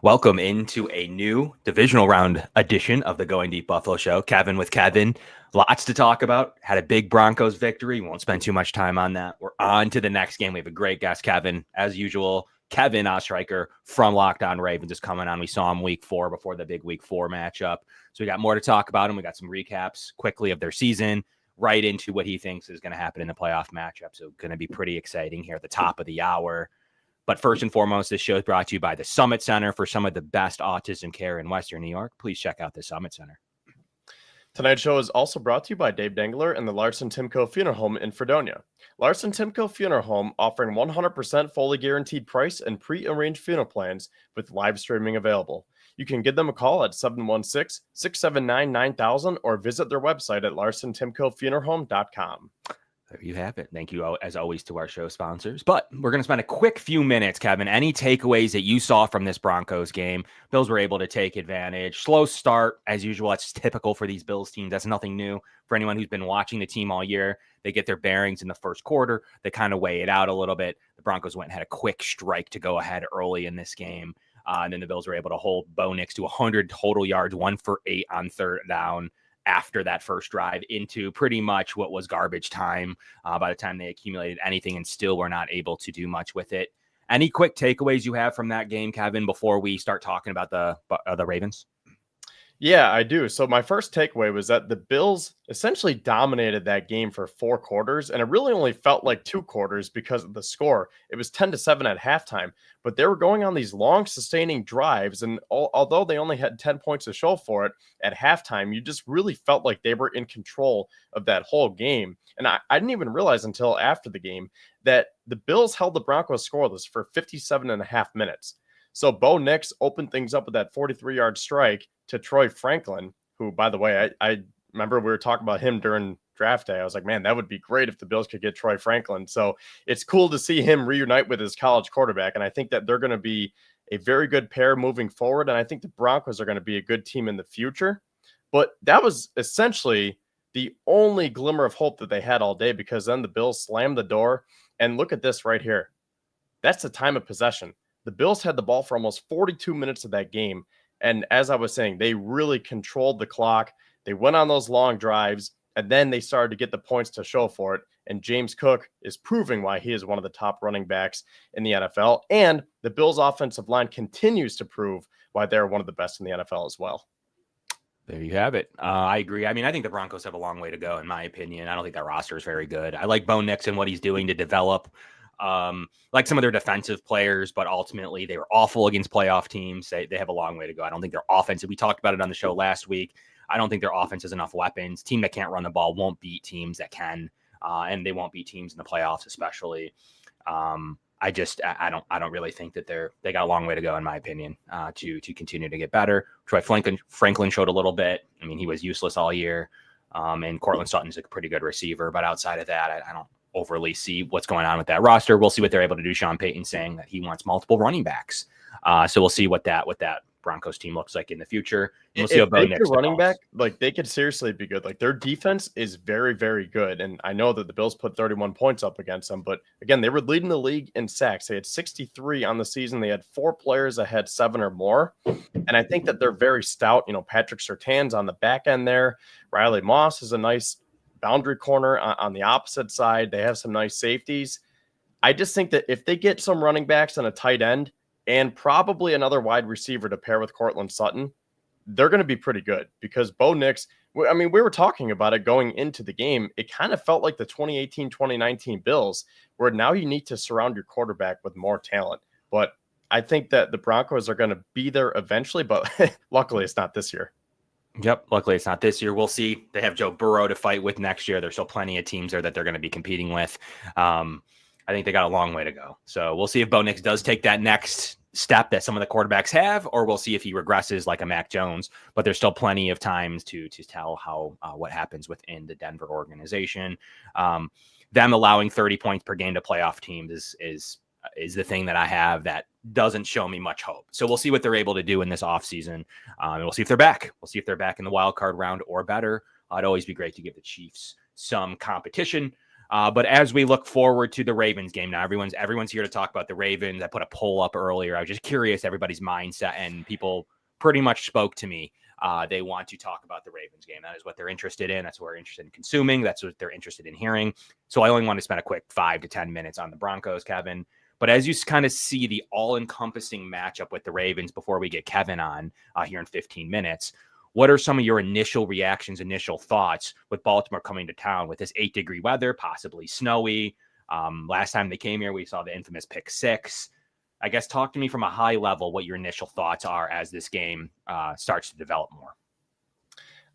Welcome into a new divisional round edition of the Going Deep Buffalo Show. Kevin with Kevin. Lots to talk about. Had a big Broncos victory. We won't spend too much time on that. We're on to the next game. We have a great guest, Kevin. As usual, Kevin Oestreicher from Locked On Ravens is coming on. We saw him week 4 before the big week 4 matchup. So we got more to talk about him. We got some recaps quickly of their season, right into what he thinks is going to happen in the playoff matchup. So going to be pretty exciting here at the top of the hour. But first and foremost, this show is brought to you by the Summit Center for some of the best autism care in Western New York. Please check out the Summit Center. Tonight's show is also brought to you by Dave Dengler and the Larson-Timko Funeral Home in Fredonia. Larson-Timko Funeral Home offering 100% fully guaranteed price and pre-arranged funeral plans with live streaming available. You can give them a call at 716-679-9000 or visit their website at larsontimkofuneralhome.com. There you have it. Thank you, as always, to our show sponsors. But we're going to spend a quick few minutes, Kevin. Any takeaways that you saw from this Broncos game? Bills were able to take advantage. Slow start, as usual. That's typical for these Bills teams. That's nothing new for anyone who's been watching the team all year. They get their bearings in the first quarter. They kind of weigh it out a little bit. The Broncos went and had a quick strike to go ahead early in this game. And then the Bills were able to hold Bo Nix to 100 total yards, 1 for 8 on third down, after that first drive into pretty much what was garbage time by the time they accumulated anything, and still were not able to do much with it. Any quick takeaways you have from that game, Kevin, before we start talking about the Ravens? Yeah, I do. So my first takeaway was that the Bills essentially dominated that game for 4 quarters, and it really only felt like 2 quarters because of the score. It was 10-7 at halftime, but they were going on these long sustaining drives, and although they only had 10 points to show for it at halftime, you just really felt like they were in control of that whole game. And I didn't even realize until after the game that the Bills held the Broncos scoreless for 57 and a half minutes. So Bo Nix opened things up with that 43-yard strike to Troy Franklin, who, by the way, I remember we were talking about him during draft day. I was like, man, that would be great if the Bills could get Troy Franklin. So it's cool to see him reunite with his college quarterback. And I think that they're going to be a very good pair moving forward. And I think the Broncos are going to be a good team in the future. But that was essentially the only glimmer of hope that they had all day, because then the Bills slammed the door. And look at this right here. That's the time of possession. The Bills had the ball for almost 42 minutes of that game. And as I was saying, they really controlled the clock. They went on those long drives, and then they started to get the points to show for it. And James Cook is proving why he is one of the top running backs in the NFL. And the Bills' offensive line continues to prove why they're one of the best in the NFL as well. There you have it. I agree. I mean, I think the Broncos have a long way to go, in my opinion. I don't think that roster is very good. I like Bo Nix and what he's doing to develop like some of their defensive players, but ultimately they were awful against playoff teams. They have a long way to go. I don't think their offense, we talked about it on the show last week, I don't think their offense has enough weapons. Team that can't run the ball won't beat teams that can, and they won't beat teams in the playoffs, especially. I don't really think that they got a long way to go, in my opinion, to continue to get better. Troy Franklin showed a little bit. I mean, he was useless all year. And Cortland Sutton's a pretty good receiver, but outside of that, I don't overly see what's going on with that roster. We'll see what they're able to do. Sean Payton saying that he wants multiple running backs. So we'll see what that Broncos team looks like in the future. And we'll see if they could running back, like they could seriously be good. Like their defense is very, very good. And I know that the Bills put 31 points up against them, but again, they were leading the league in sacks. They had 63 on the season. They had 4 players that had 7 or more. And I think that they're very stout. You know, Patrick Surtain's on the back end there. Riley Moss is a nice boundary corner on the opposite side. They have some nice safeties. I just think that if they get some running backs and a tight end and probably another wide receiver to pair with Cortland Sutton, they're going to be pretty good, because Bo Nix, I mean, we were talking about it going into the game. It kind of felt like the 2018-2019 Bills, where now you need to surround your quarterback with more talent. But I think that the Broncos are going to be there eventually, but luckily it's not this year. Yep. Luckily, it's not this year. We'll see. They have Joe Burrow to fight with next year. There's still plenty of teams there that they're going to be competing with. I think they got a long way to go. So we'll see if Bo Nix does take that next step that some of the quarterbacks have, or we'll see if he regresses like a Mac Jones. But there's still plenty of times to tell how what happens within the Denver organization. Them allowing 30 points per game to playoff teams is the thing that I have that doesn't show me much hope. So we'll see what they're able to do in this offseason. And we'll see if they're back. We'll see if they're back in the wild card round or better. It'd always be great to give the Chiefs some competition. But as we look forward to the Ravens game now, everyone's here to talk about the Ravens. I put a poll up earlier. I was just curious everybody's mindset, and people pretty much spoke to me. They want to talk about the Ravens game. That is what they're interested in. That's what they're interested in consuming. That's what they're interested in hearing. So I only want to spend a quick 5 to 10 minutes on the Broncos, Kevin. But as you kind of see the all-encompassing matchup with the Ravens before we get Kevin on here in 15 minutes, what are some of your initial reactions, initial thoughts with Baltimore coming to town with this 8-degree weather, possibly snowy? Last time they came here, we saw the infamous pick 6. I guess talk to me from a high level what your initial thoughts are as this game starts to develop more.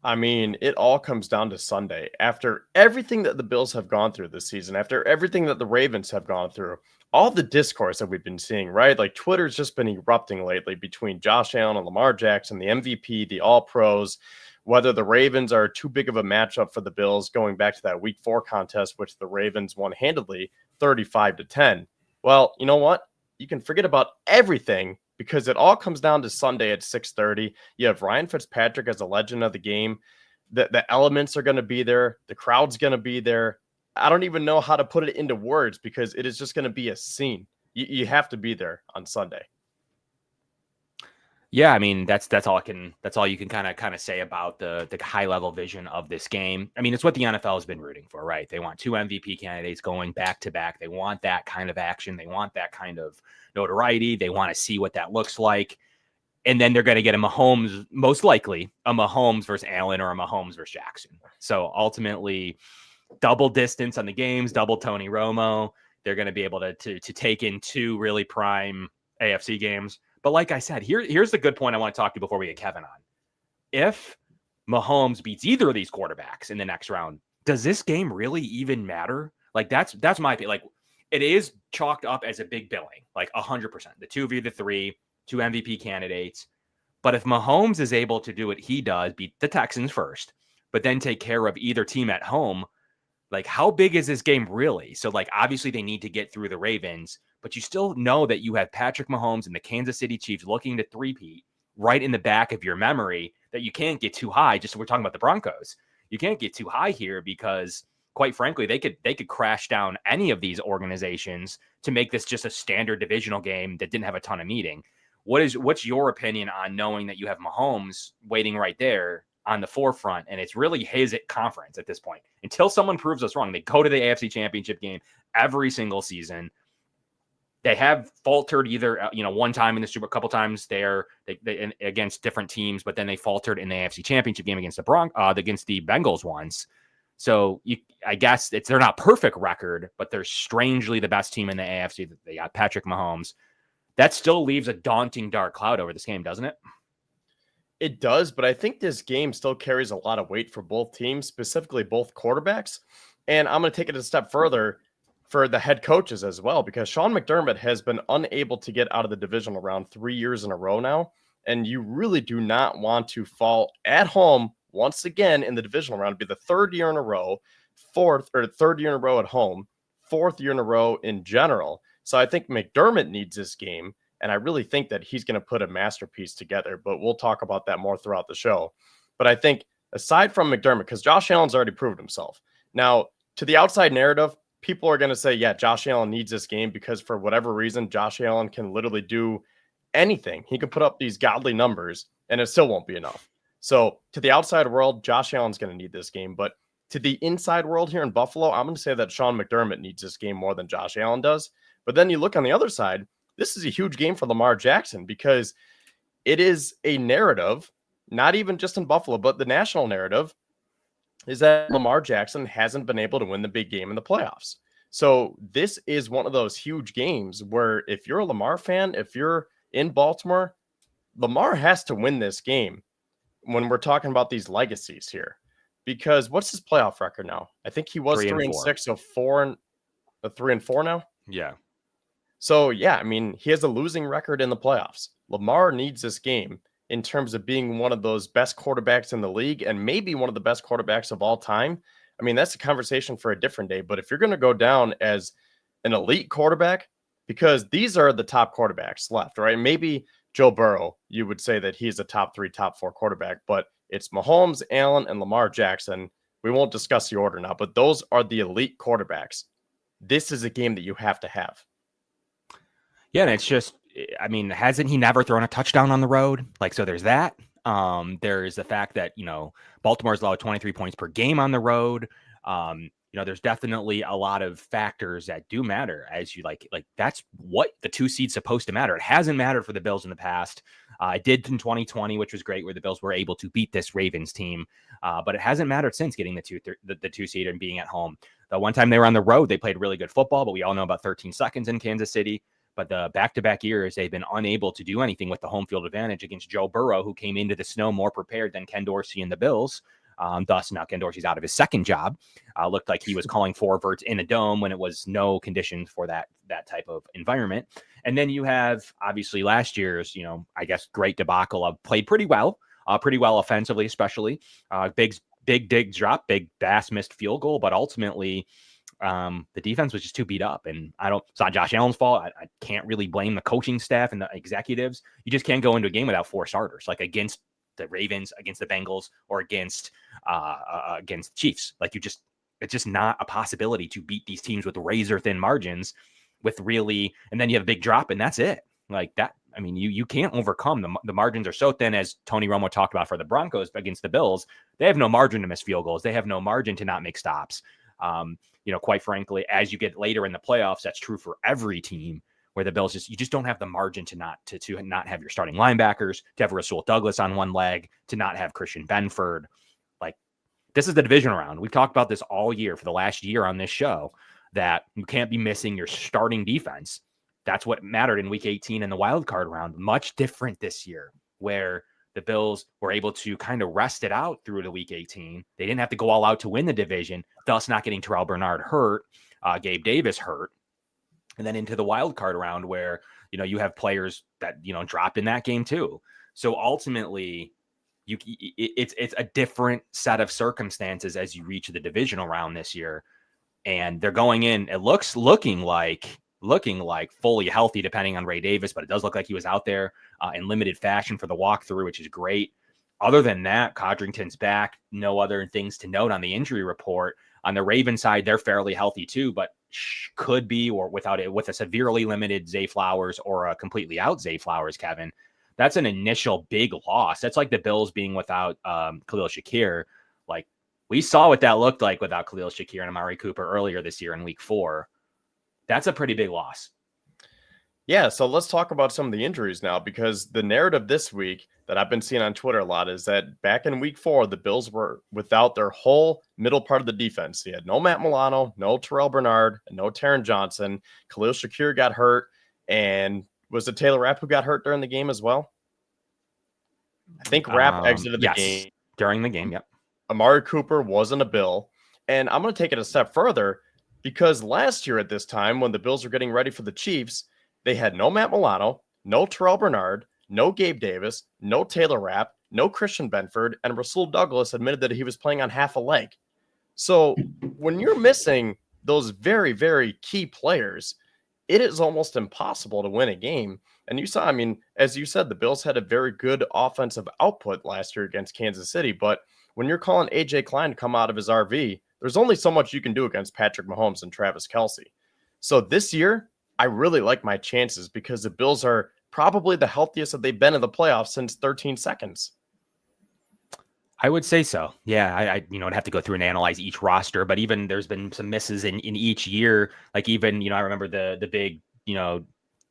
I mean, it all comes down to Sunday. After everything that the Bills have gone through this season, after everything that the Ravens have gone through, all the discourse that we've been seeing, right? Like Twitter's just been erupting lately between Josh Allen and Lamar Jackson, the MVP, the All-Pros, whether the Ravens are too big of a matchup for the Bills going back to that Week 4 contest, which the Ravens won handedly 35-10. Well, you know what? You can forget about everything because it all comes down to Sunday at 6:30. You have Ryan Fitzpatrick as a legend of the game. The elements are going to be there. The crowd's going to be there. I don't even know how to put it into words because it is just going to be a scene. You have to be there on Sunday. Yeah, I mean that's all you can kind of say about the high level vision of this game. I mean, it's what the NFL has been rooting for, right? They want 2 MVP candidates going back to back. They want that kind of action. They want that kind of notoriety. They want to see what that looks like. And then they're going to get a Mahomes, most likely a Mahomes versus Allen or a Mahomes versus Jackson. So ultimately, double distance on the games, double Tony Romo. They're going to be able to take in 2 really prime AFC games. But like I said, here's the good point I want to talk to you before we get Kevin on. If Mahomes beats either of these quarterbacks in the next round, does this game really even matter? Like that's my opinion. Like it is chalked up as a big billing, like 100%. The 2v3, 2 MVP candidates. But if Mahomes is able to do what he does, beat the Texans first, but then take care of either team at home, like how big is this game really? So like obviously they need to get through the Ravens, but you still know that you have Patrick Mahomes and the Kansas City Chiefs looking to three-peat right in the back of your memory that you can't get too high. Just so we're talking about the Broncos. You can't get too high here because quite frankly, they could crash down any of these organizations to make this just a standard divisional game that didn't have a ton of meeting. What's your opinion on knowing that you have Mahomes waiting right there on the forefront, and it's really his conference at this point? Until someone proves us wrong, they go to the AFC Championship game every single season. They have faltered either, one time in the Super, a couple times they against different teams, but then they faltered in the AFC Championship game against against the Bengals once. So I guess they're not perfect record, but they're strangely the best team in the AFC. They got Patrick Mahomes. That still leaves a daunting dark cloud over this game, doesn't it? It does, but I think this game still carries a lot of weight for both teams, specifically both quarterbacks. And I'm going to take it a step further for the head coaches as well, because Sean McDermott has been unable to get out of the divisional round 3 years in a row now. And you really do not want to fall at home once again in the divisional round. It'd be the third year in a row, third year in a row at home, 4th year in a row in general. So I think McDermott needs this game. And I really think that he's going to put a masterpiece together, but we'll talk about that more throughout the show. But I think aside from McDermott, because Josh Allen's already proved himself. Now, to the outside narrative, people are going to say, yeah, Josh Allen needs this game because for whatever reason, Josh Allen can literally do anything. He can put up these godly numbers and it still won't be enough. So to the outside world, Josh Allen's going to need this game. But to the inside world here in Buffalo, I'm going to say that Sean McDermott needs this game more than Josh Allen does. But then you look on the other side, this is a huge game for Lamar Jackson because it is a narrative, not even just in Buffalo, but the national narrative is that Lamar Jackson hasn't been able to win the big game in the playoffs. So this is one of those huge games where if you're a Lamar fan, if you're in Baltimore, Lamar has to win this game when we're talking about these legacies here. Because what's his playoff record now? I think he was 3-6, so 3-4 now. Yeah. So, yeah, I mean, he has a losing record in the playoffs. Lamar needs this game in terms of being one of those best quarterbacks in the league and maybe one of the best quarterbacks of all time. I mean, that's a conversation for a different day. But if you're going to go down as an elite quarterback, because these are the top quarterbacks left, right? Maybe Joe Burrow, you would say that he's a top 3, top 4 quarterback, but it's Mahomes, Allen, and Lamar Jackson. We won't discuss the order now, but those are the elite quarterbacks. This is a game that you have to have. Yeah, and it's just, I mean, hasn't he never thrown a touchdown on the road? Like, so there's that. There's the fact that, Baltimore's allowed 23 points per game on the road. There's definitely a lot of factors that do matter as you like that's what the 2 seed's supposed to matter. It hasn't mattered for the Bills in the past. It did in 2020, which was great, where the Bills were able to beat this Ravens team. But it hasn't mattered since getting the 2 seed and being at home. The one time they were on the road, they played really good football, but we all know about 13 seconds in Kansas City. But the back-to-back years, they've been unable to do anything with the home field advantage against Joe Burrow, who came into the snow more prepared than Ken Dorsey and the Bills. Thus, now Ken Dorsey's out of his second job. Looked like he was calling 4 verts in a dome when it was no conditions for that type of environment. And then you have, obviously, last year's, I guess, great debacle of played pretty well offensively, especially. Big Diggs drop, big Bass missed field goal, but ultimately the defense was just too beat up, and it's not Josh Allen's fault. I can't really blame the coaching staff and the executives. You just can't go into a game without 4 starters, like against the Ravens, against the Bengals, or against Chiefs. Like it's just not a possibility to beat these teams with razor thin margins and then you have a big drop and that's it. Like that. I mean, you can't overcome the margins are so thin, as Tony Romo talked about for the Broncos against the Bills. They have no margin to miss field goals. They have no margin to not make stops. Quite frankly, as you get later in the playoffs, that's true for every team, where the Bills you just don't have the margin to not have your starting linebackers, to have Rasul Douglas on one leg, to not have Christian Benford. Like, this is the divisional round. We've talked about this all year for the last year on this show, that you can't be missing your starting defense. That's what mattered in week 18 in the wild card round. Much different this year, where the Bills were able to kind of rest it out through to week 18. They didn't have to go all out to win the division, thus not getting Terrell Bernard hurt, Gabe Davis hurt. And then into the wild card round, where, you have players that, drop in that game too. So ultimately, it's a different set of circumstances as you reach the divisional round this year. And they're going in, it looking like fully healthy, depending on Ray Davis, but it does look like he was out there in limited fashion for the walkthrough, which is great. Other than that, Codrington's back. No other things to note on the injury report. On the Ravens side, they're fairly healthy too, but could be, or without it, with a severely limited Zay Flowers or a completely out Zay Flowers, Kevin. That's an initial big loss. That's like the Bills being without Khalil Shakir. Like, we saw what that looked like without Khalil Shakir and Amari Cooper earlier this year in week 4. That's a pretty big loss. Yeah, so let's talk about some of the injuries now, because the narrative this week that I've been seeing on Twitter a lot is that back in week 4, the Bills were without their whole middle part of the defense. You had no Matt Milano, no Terrell Bernard, and no Taron Johnson. Khalil Shakir got hurt, and was it Taylor Rapp who got hurt during the game as well? I think Rapp exited the game. During the game, yep. Amari Cooper wasn't a Bill. And I'm going to take it a step further, because last year at this time, when the Bills were getting ready for the Chiefs, they had no Matt Milano, no Terrell Bernard, no Gabe Davis, no Taylor Rapp, no Christian Benford, and Rasul Douglas admitted that he was playing on half a leg. So when you're missing those very, very key players, it is almost impossible to win a game. And you saw, I mean, as you said, the Bills had a very good offensive output last year against Kansas City. But when you're calling A.J. Klein to come out of his RV, there's only so much you can do against Patrick Mahomes and Travis Kelce. So this year, I really like my chances, because the Bills are probably the healthiest that they've been in the playoffs since 13 seconds. I would say so. Yeah, I'd have to go through and analyze each roster, but even there's been some misses in each year. Like even, I remember the big, the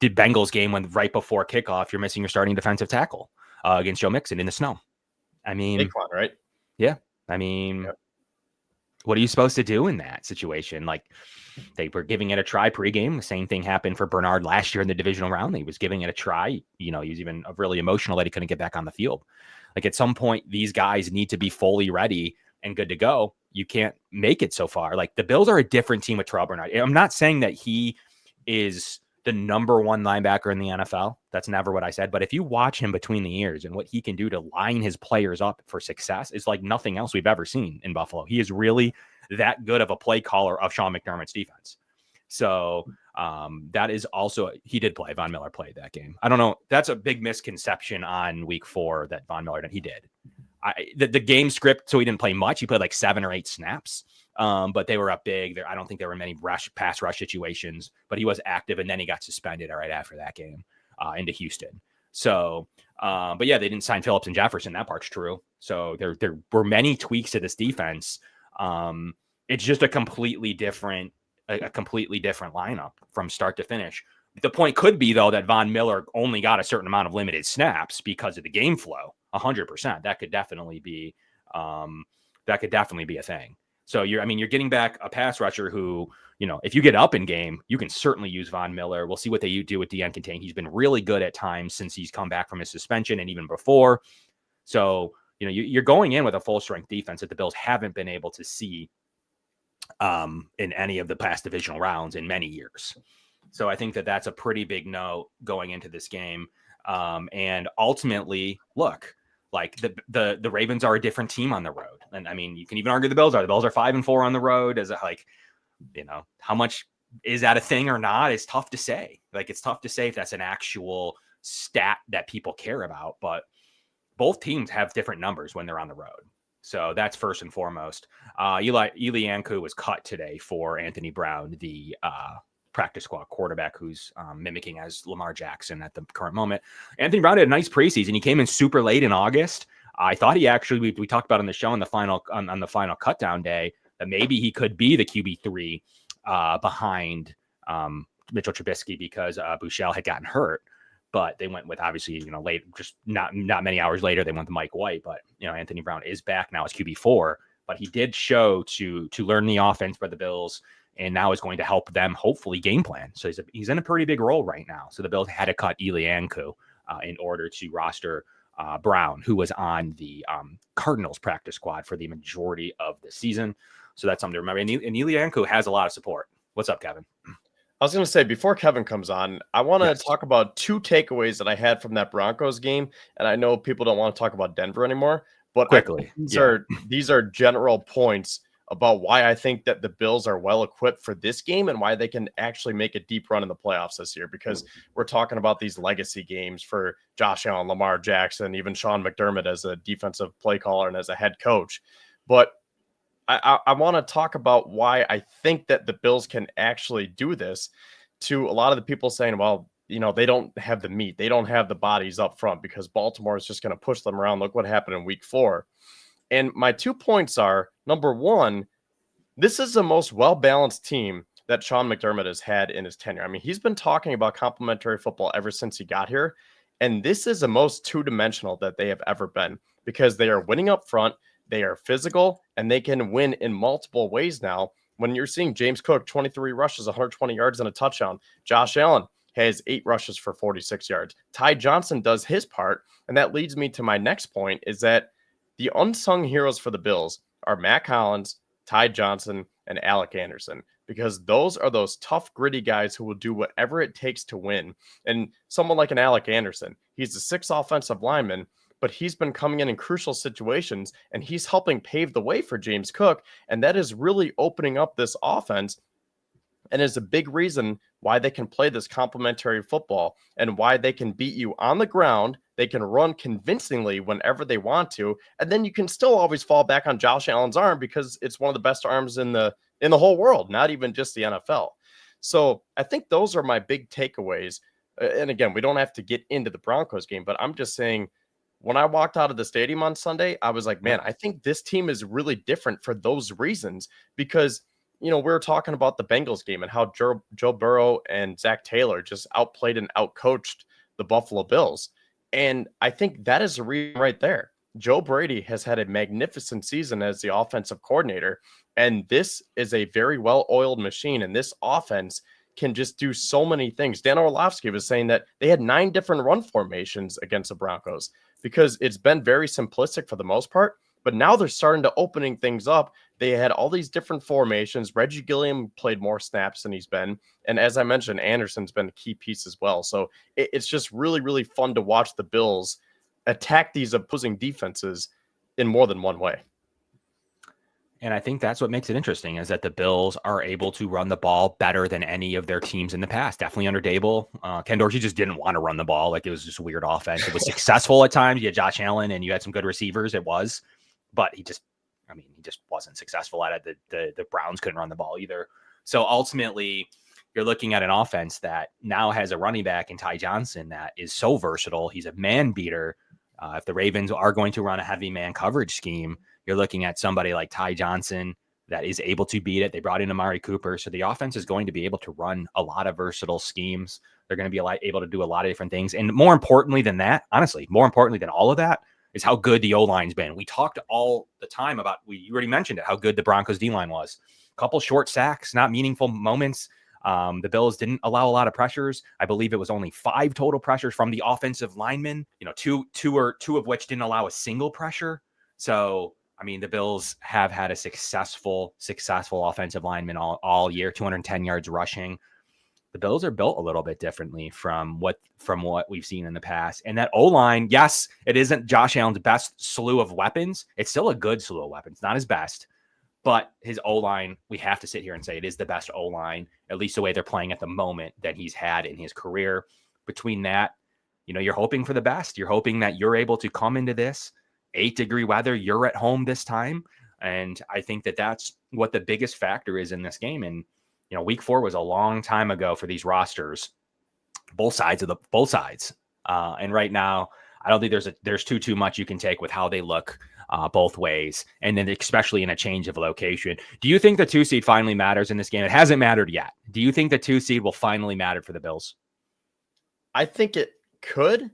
Bengals game when right before kickoff, you're missing your starting defensive tackle against Joe Mixon in the snow. I mean, Saquon, right? Yeah. I mean, What are you supposed to do in that situation? Like, they were giving it a try pregame. The same thing happened for Bernard last year in the divisional round. He was giving it a try. He was even really emotional that he couldn't get back on the field. Like, at some point, these guys need to be fully ready and good to go. You can't make it so far. Like, the Bills are a different team with Terrell Bernard. I'm not saying that he is the number 1 linebacker in the NFL. That's never what I said. But if you watch him between the ears and what he can do to line his players up for success, it's like nothing else we've ever seen in Buffalo. He is really that good of a play caller of Sean McDermott's defense. So that is also, he did play. Von Miller played that game. I don't know. That's a big misconception on week 4 that Von Miller did. He did. the game script, so he didn't play much. He played like 7 or 8 snaps, but they were up big. I don't think there were many pass rush situations, but he was active, and then he got suspended right after that game into Houston. So, but yeah, they didn't sign Phillips and Jefferson. That part's true. So there were many tweaks to this defense. It's just a completely different lineup from start to finish. The point could be, though, that Von Miller only got a certain amount of limited snaps because of the game flow. 100%. That could definitely be a thing. So you're getting back a pass rusher who, if you get up in game, you can certainly use Von Miller. We'll see what they do with De'Aaron Contain. He's been really good at times since he's come back from his suspension and even before. So, you're going in with a full strength defense that the Bills haven't been able to see in any of the past divisional rounds in many years. So I think that's a pretty big no going into this game. And ultimately, look, like the Ravens are a different team on the road. And I mean, you can even argue the Bills are 5-4 on the road. As how much is that a thing or not? It's tough to say. Like, it's tough to say if that's an actual stat that people care about, but both teams have different numbers when they're on the road. So that's first and foremost. Eli Ankou was cut today for Anthony Brown, the practice squad quarterback who's mimicking as Lamar Jackson at the current moment. Anthony Brown had a nice preseason. He came in super late in August. I thought he actually, we talked about on the show on the final cut down day, that maybe he could be the QB3 behind Mitchell Trubisky because Bouchel had gotten hurt. But they went with, obviously, late, just not many hours later, they went to Mike White. But, Anthony Brown is back now as QB4. But he did show to learn the offense for the Bills, and now is going to help them hopefully game plan. So he's in a pretty big role right now. So the Bills had to cut Eli Ankou in order to roster Brown, who was on the Cardinals practice squad for the majority of the season. So that's something to remember. And Eli Ankou has a lot of support. What's up, Kevin? I was going to say, before Kevin comes on, I want to talk about 2 takeaways that I had from that Broncos game. And I know people don't want to talk about Denver anymore, but quickly, these are general points about why I think that the Bills are well equipped for this game and why they can actually make a deep run in the playoffs this year, because we're talking about these legacy games for Josh Allen, Lamar Jackson, even Sean McDermott as a defensive play caller and as a head coach. But I want to talk about why I think that the Bills can actually do this, to a lot of the people saying, well, they don't have the meat. They don't have the bodies up front because Baltimore is just going to push them around. Look what happened in week 4. And my 2 points are, number one, this is the most well-balanced team that Sean McDermott has had in his tenure. I mean, he's been talking about complementary football ever since he got here. And this is the most two-dimensional that they have ever been, because they are winning up front. They are physical, and they can win in multiple ways now. When you're seeing James Cook, 23 rushes, 120 yards, and a touchdown. Josh Allen has 8 rushes for 46 yards. Ty Johnson does his part, and that leads me to my next point, is that the unsung heroes for the Bills are Matt Collins, Ty Johnson, and Alec Anderson, because those are those tough, gritty guys who will do whatever it takes to win. And someone like an Alec Anderson, he's the 6th offensive lineman, but he's been coming in crucial situations, and he's helping pave the way for James Cook. And that is really opening up this offense, and is a big reason why they can play this complementary football and why they can beat you on the ground. They can run convincingly whenever they want to. And then you can still always fall back on Josh Allen's arm, because it's one of the best arms in the whole world, not even just the NFL. So I think those are my big takeaways. And again, we don't have to get into the Broncos game, but I'm just saying, when I walked out of the stadium on Sunday, I was like, man, I think this team is really different for those reasons, because, we were talking about the Bengals game and how Joe Burrow and Zach Taylor just outplayed and outcoached the Buffalo Bills. And I think that is the reason right there. Joe Brady has had a magnificent season as the offensive coordinator, and this is a very well-oiled machine, and this offense can just do so many things. Dan Orlovsky was saying that they had 9 different run formations against the Broncos, because it's been very simplistic for the most part, but now they're starting to opening things up. They had all these different formations. Reggie Gilliam played more snaps than he's been. And as I mentioned, Anderson's been a key piece as well. So it's just really, really fun to watch the Bills attack these opposing defenses in more than one way. And I think that's what makes it interesting is that the Bills are able to run the ball better than any of their teams in the past. Definitely under Dable. Ken Dorsey just didn't want to run the ball. Like, it was just a weird offense. It was successful at times. You had Josh Allen and you had some good receivers. It was, but he just wasn't successful at it. The Browns couldn't run the ball either. So ultimately, you're looking at an offense that now has a running back in Ty Johnson that is so versatile. He's a man beater. If the Ravens are going to run a heavy man coverage scheme, you're looking at somebody like Ty Johnson that is able to beat it. They brought in Amari Cooper. So the offense is going to be able to run a lot of versatile schemes. They're going to be able to do a lot of different things. And more importantly than that, honestly, more importantly than all of that is how good the O-line's been. We talked all the time about, you already mentioned it, how good the Broncos D-line was. A couple short sacks, not meaningful moments. The Bills didn't allow a lot of pressures. I believe it was only 5 total pressures from the offensive linemen, two of which didn't allow a single pressure. So, I mean, the Bills have had a successful offensive lineman all year, 210 yards rushing. The Bills are built a little bit differently from what we've seen in the past. And that O-line, yes, it isn't Josh Allen's best slew of weapons. It's still a good slew of weapons, not his best. But his O-line, we have to sit here and say it is the best O-line, at least the way they're playing at the moment, that he's had in his career. Between that, you're hoping for the best. You're hoping that you're able to come into this 8-degree weather. You're at home this time. And I think that that's what the biggest factor is in this game. And, week 4 was a long time ago for these rosters, both sides. And right now, I don't think there's too much you can take with how they look both ways. And then especially in a change of location. Do you think the 2 seed finally matters in this game? It hasn't mattered yet. Do you think the 2 seed will finally matter for the Bills? I think it could,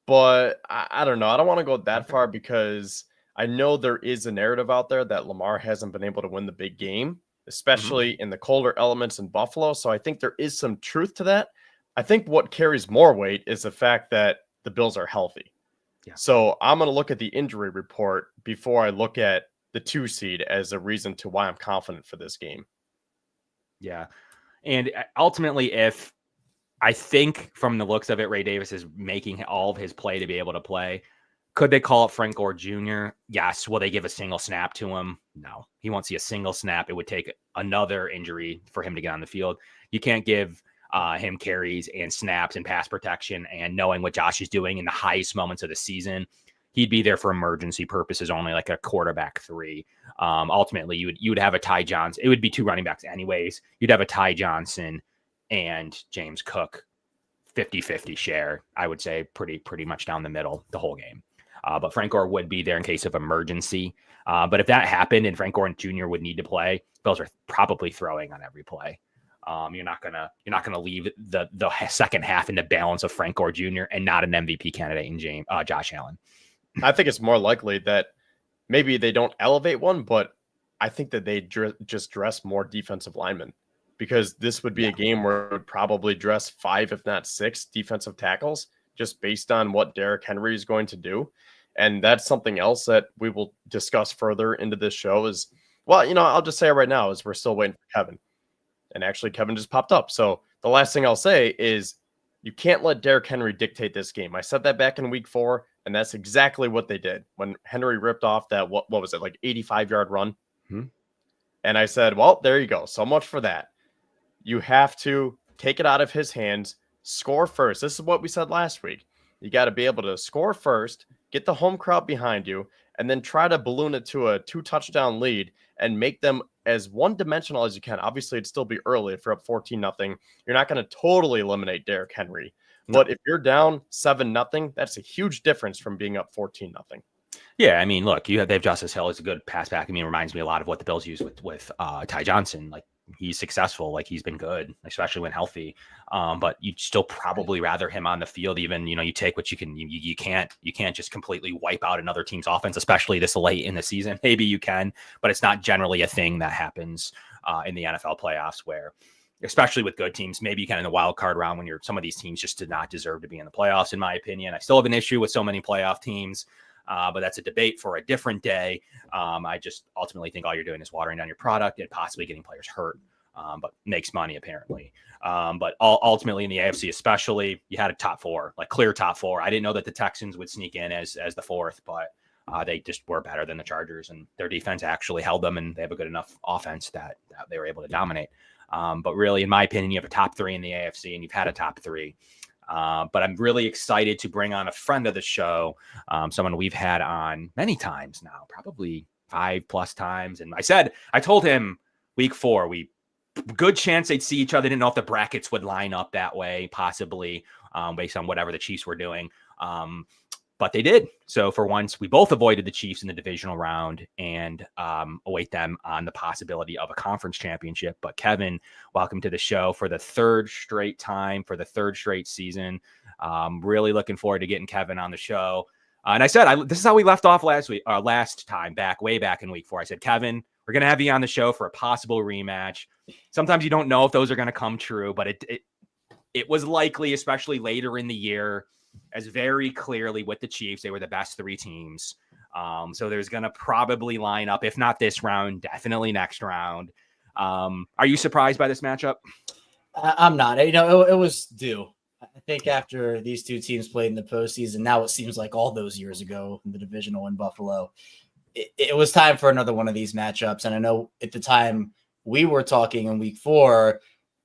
but I don't know. I don't want to go that far because I know there is a narrative out there that Lamar hasn't been able to win the big game, especially in the colder elements in Buffalo. So I think there is some truth to that. I think what carries more weight is the fact that the Bills are healthy. Yeah. So I'm going to look at the injury report before I look at the 2 seed as a reason to why I'm confident for this game. Yeah. And ultimately, if I think from the looks of it, Ray Davis is making all of his play to be able to play. Could they call up Frank Gore Jr.? Yes. Will they give a single snap to him? No. He won't see a single snap. It would take another injury for him to get on the field. You can't give him carries and snaps and pass protection and knowing what Josh is doing in the highest moments of the season. He'd be there for emergency purposes only, like a quarterback 3. Ultimately, you would have a Ty Johnson. It would be 2 running backs anyways. You'd have a Ty Johnson and James Cook 50-50 share, I would say pretty much down the middle the whole game. But Frank Gore would be there in case of emergency. But if that happened and Frank Gore Jr. would need to play, Bills are probably throwing on every play. You're not gonna leave the second half in the balance of Frank Gore Jr. and not an MVP candidate in Josh Allen. I think it's more likely that maybe they don't elevate one, but I think that they just dress more defensive linemen, because this would be a game where it would probably dress 5, if not 6 defensive tackles, just based on what Derrick Henry is going to do. And that's something else that we will discuss further into this show is, well, I'll just say it right now is we're still waiting for Kevin. And actually Kevin just popped up. So the last thing I'll say is you can't let Derrick Henry dictate this game. I said that back in week 4, and that's exactly what they did when Henry ripped off that, what was it, like 85-yard run? And I said, well, there you go. So much for that. You have to take it out of his hands, score first. This is what we said last week. You got to be able to score first, get the home crowd behind you, and then try to balloon it to a 2-touchdown lead and make them as one-dimensional as you can. Obviously, it'd still be early if you're up 14-0. You're not going to totally eliminate Derrick Henry. No. But if you're down 7-0, that's a huge difference from being up 14-0. Yeah, I mean, look, you have Dave Justice Hill is a good pass back. I mean, it reminds me a lot of what the Bills use with Ty Johnson. Like, he's successful, like he's been good, especially when healthy. But you'd still probably rather him on the field. Even you take what you can. You can't just completely wipe out another team's offense, especially this late in the season. Maybe you can, but it's not generally a thing that happens in the NFL playoffs, where, especially with good teams, maybe you can in the wild card round when some of these teams just did not deserve to be in the playoffs. In my opinion, I still have an issue with so many playoff teams. But that's a debate for a different day. I just ultimately think all you're doing is watering down your product and possibly getting players hurt, but makes money apparently. But ultimately in the AFC, especially, you had a top 4, like clear top 4. I didn't know that the Texans would sneak in as the 4th, but They just were better than the Chargers, and their defense actually held them, and they have a good enough offense that they were able to dominate. But really, in my opinion, you have a top 3 in the AFC, and you've had a top 3. But I'm really excited to bring on a friend of the show, someone we've had on many times now, probably 5+ times. And I told him week 4, good chance they'd see each other. Didn't know if the brackets would line up that way, possibly based on whatever the Chiefs were doing. But they did. So for once, we both avoided the Chiefs in the divisional round and await them on the possibility of a conference championship. But Kevin, welcome to the show for the 3rd straight time, for the 3rd straight season. Really looking forward to getting Kevin on the show. And I said, this is how we left off last time, way back in week 4. I said, Kevin, we're going to have you on the show for a possible rematch. Sometimes you don't know if those are going to come true, but it was likely, especially later in the year, as very clearly with the Chiefs, they were the best 3 teams. So there's going to probably line up, if not this round, definitely next round. Are you surprised by this matchup? I'm not. It was due. I think after these 2 teams played in the postseason, now it seems like all those years ago in the divisional in Buffalo, it was time for another one of these matchups. And I know at the time we were talking in week 4,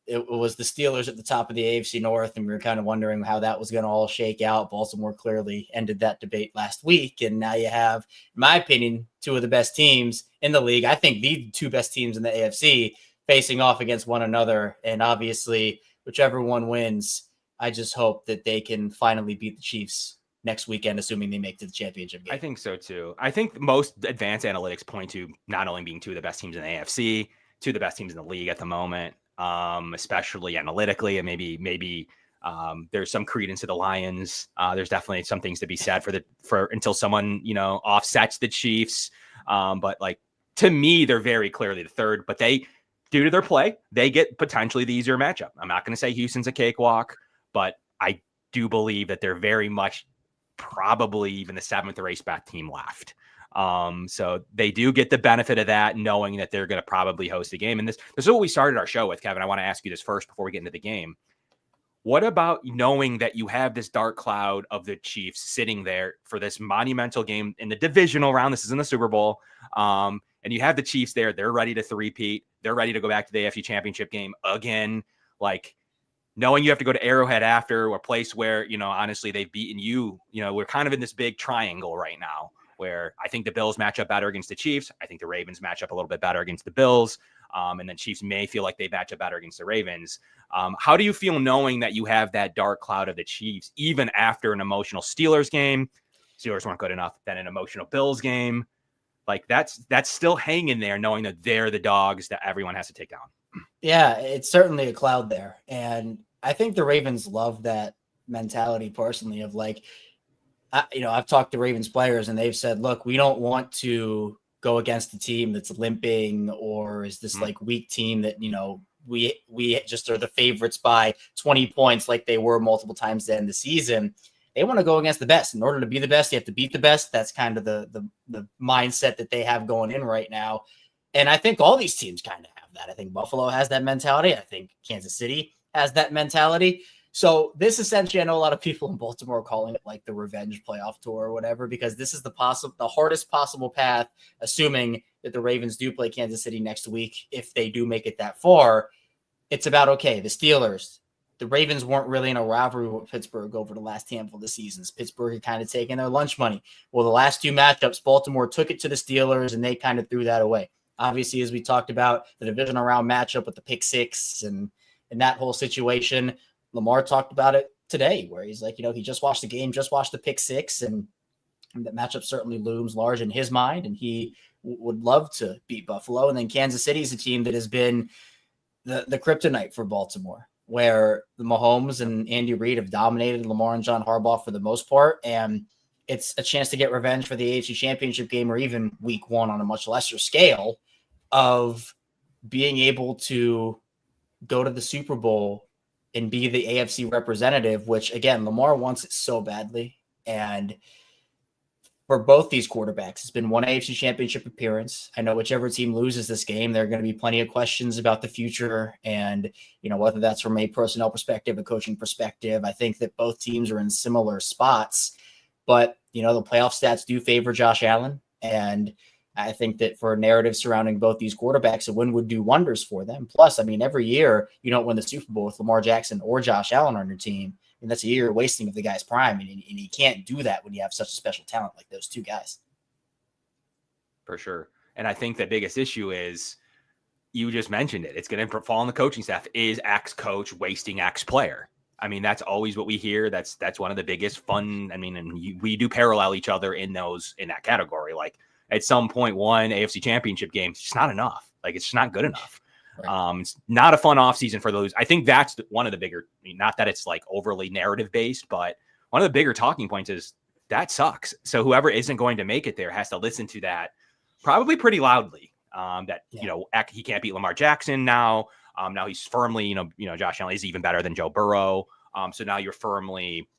it was the Steelers at the top of the AFC North, and we were kind of wondering how that was going to all shake out. Baltimore clearly ended that debate last week, and now you have, in my opinion, 2 of the best teams in the league. I think the 2 best teams in the AFC facing off against one another, and obviously, whichever one wins, I just hope that they can finally beat the Chiefs next weekend, assuming they make to the championship game. I think so, too. I think most advanced analytics point to not only being 2 of the best teams in the AFC, 2 of the best teams in the league at the moment. Especially analytically, and maybe there's some credence to the Lions. There's definitely some things to be said for until someone offsets the Chiefs. But like, to me, they're very clearly the 3rd. But they, due to their play, they get potentially the easier matchup. I'm not going to say Houston's a cakewalk, but I do believe that they're very much probably even the 7th race back team left. So they do get the benefit of that, knowing that they're going to probably host a game. And this is what we started our show with, Kevin. I want to ask you this first before we get into the game. What about knowing that you have this dark cloud of the Chiefs sitting there for this monumental game in the divisional round? This is in the Super Bowl. And you have the Chiefs there. They're ready to three-peat. They're ready to go back to the AFC Championship game again. Like, knowing you have to go to Arrowhead after, a place where, honestly, they've beaten you. We're kind of in this big triangle right now, where I think the Bills match up better against the Chiefs. I think the Ravens match up a little bit better against the Bills. And then Chiefs may feel like they match up better against the Ravens. How do you feel knowing that you have that dark cloud of the Chiefs, even after an emotional Steelers game? Steelers weren't good enough. Then an emotional Bills game. Like, that's still hanging there, knowing that they're the dogs that everyone has to take down. Yeah, it's certainly a cloud there. And I think the Ravens love that mentality personally of like, I've talked to Ravens players and they've said, look, we don't want to go against a team that's limping or is this like weak team that, we just are the favorites by 20 points like they were multiple times to end the season. They want to go against the best. In order to be the best, you have to beat the best. That's kind of the mindset that they have going in right now. And I think all these teams kind of have that. I think Buffalo has that mentality. I think Kansas City has that mentality. So this essentially, I know a lot of people in Baltimore are calling it like the revenge playoff tour or whatever, because this is the hardest possible path, assuming that the Ravens do play Kansas City next week. If they do make it that far, it's about, okay, the Steelers, the Ravens weren't really in a rivalry with Pittsburgh over the last handful of seasons. Pittsburgh had kind of taken their lunch money. Well, the last 2 matchups, Baltimore took it to the Steelers and they kind of threw that away. Obviously, as we talked about, the divisional round matchup with the pick 6 and that whole situation, Lamar talked about it today, where he's like, he just watched the game, just watched the pick 6, and that matchup certainly looms large in his mind, and he would love to beat Buffalo. And then Kansas City is a team that has been the kryptonite for Baltimore, where the Mahomes and Andy Reid have dominated Lamar and John Harbaugh for the most part, and it's a chance to get revenge for the AFC Championship game or even week 1 on a much lesser scale of being able to go to the Super Bowl and be the AFC representative, which, again, Lamar wants it so badly. And for both these quarterbacks, it's been one AFC Championship appearance. I know whichever team loses this game, there are going to be plenty of questions about the future and, whether that's from a personnel perspective, a coaching perspective. I think that both teams are in similar spots. But the playoff stats do favor Josh Allen. And I think that for a narrative surrounding both these quarterbacks, a win would do wonders for them. Plus, I mean, every year you don't win the Super Bowl with Lamar Jackson or Josh Allen on your team. And that's a year wasting of the guy's prime. And you can't do that when you have such a special talent like those two guys. For sure. And I think the biggest issue is, you just mentioned it, it's going to fall on the coaching staff. Is X coach wasting X player? I mean, that's always what we hear. That's one of the biggest fun. I mean, and we do parallel each other in that category. Like, at some point, one AFC Championship game, it's just not enough. Like, it's just not good enough. Right. It's not a fun offseason for those. I think that's one of the bigger, not that it's like overly narrative based, but one of the bigger talking points is that sucks. So whoever isn't going to make it there has to listen to that probably pretty loudly. He can't beat Lamar Jackson now. Now he's firmly, Josh Allen is even better than Joe Burrow. So now you're firmly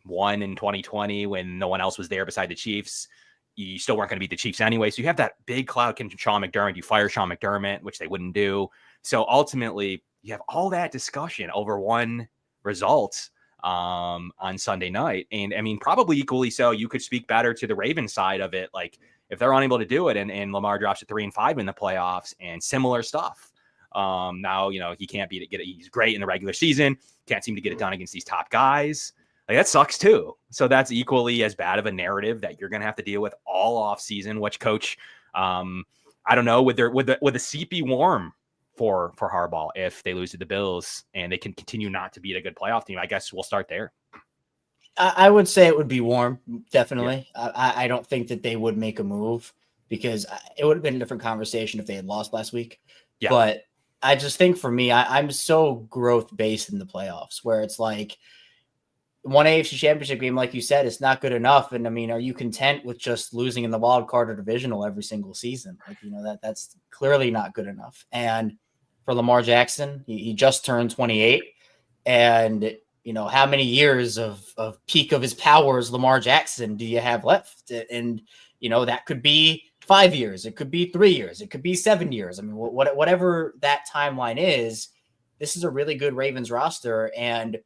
won in 2020 when no one else was there beside the Chiefs. You still weren't going to beat the Chiefs anyway. So you have that big cloud. Can Sean McDermott? You fire Sean McDermott, which they wouldn't do. So ultimately, you have all that discussion over one result on Sunday night. And I mean, probably equally so, you could speak better to the Ravens side of it. Like, if they're unable to do it and Lamar drops to 3-5 in the playoffs and similar stuff. Now, he can't get it. He's great in the regular season. Can't seem to get it done against these top guys. Like, that sucks too. So that's equally as bad of a narrative that you're going to have to deal with all off season, which coach, I don't know, would the seat be warm for Harbaugh if they lose to the Bills and they can continue not to beat a good playoff team? I guess we'll start there. I would say it would be warm, definitely. Yeah. I don't think that they would make a move because it would have been a different conversation if they had lost last week. Yeah. But I just think for me, I'm so growth-based in the playoffs where it's like one AFC Championship game, like you said, it's not good enough. And, I mean, are you content with just losing in the wild card or divisional every single season? Like, that's clearly not good enough. And for Lamar Jackson, he just turned 28. And how many years of peak of his powers Lamar Jackson do you have left? And, that could be 5 years. It could be 3 years. It could be 7 years. I mean, whatever that timeline is, this is a really good Ravens roster. And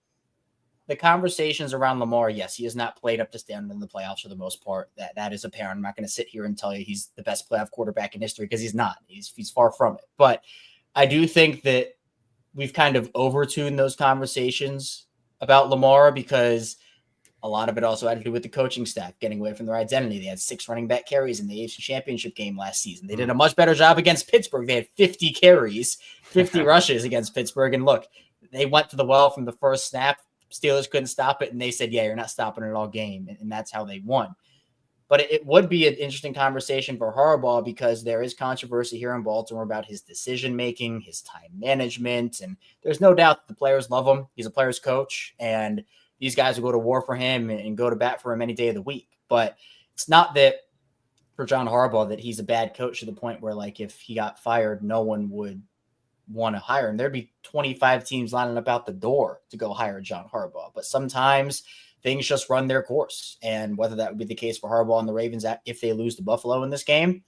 the conversations around Lamar, yes, he has not played up to standard in the playoffs for the most part. That is apparent. I'm not going to sit here and tell you he's the best playoff quarterback in history because he's not. He's far from it. But I do think that we've kind of overtuned those conversations about Lamar because a lot of it also had to do with the coaching staff getting away from their identity. They had 6 running back carries in the AFC Championship game last season. They did a much better job against Pittsburgh. They had 50 carries, 50 rushes against Pittsburgh. And look, they went to the well from the first snap. Steelers couldn't stop it. And they said, yeah, you're not stopping it all game. And that's how they won. But it would be an interesting conversation for Harbaugh because there is controversy here in Baltimore about his decision-making, his time management. And there's no doubt that the players love him. He's a player's coach. And these guys will go to war for him and go to bat for him any day of the week. But it's not that for John Harbaugh that he's a bad coach to the point where, like, if he got fired, no one would want to hire him. There'd be 25 teams lining up out the door to go hire John Harbaugh. But sometimes things just run their course. And whether that would be the case for Harbaugh and the Ravens if they lose to Buffalo in this game,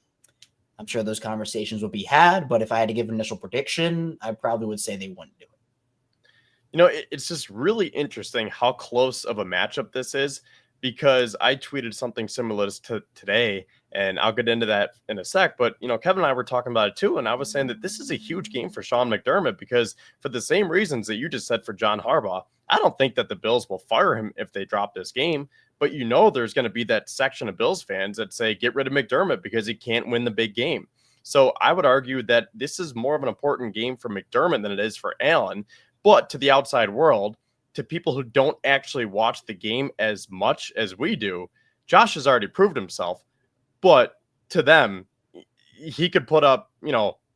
I'm sure those conversations will be had. But if I had to give an initial prediction, I probably would say they wouldn't do it. It's just really interesting how close of a matchup this is because I tweeted something similar to today, and I'll get into that in a sec. But, Kevin and I were talking about it too, and I was saying that this is a huge game for Sean McDermott because for the same reasons that you just said for John Harbaugh, I don't think that the Bills will fire him if they drop this game. But there's going to be that section of Bills fans that say, get rid of McDermott because he can't win the big game. So I would argue that this is more of an important game for McDermott than it is for Allen. But to the outside world, to people who don't actually watch the game as much as we do, Josh has already proved himself. But to them, he could put up,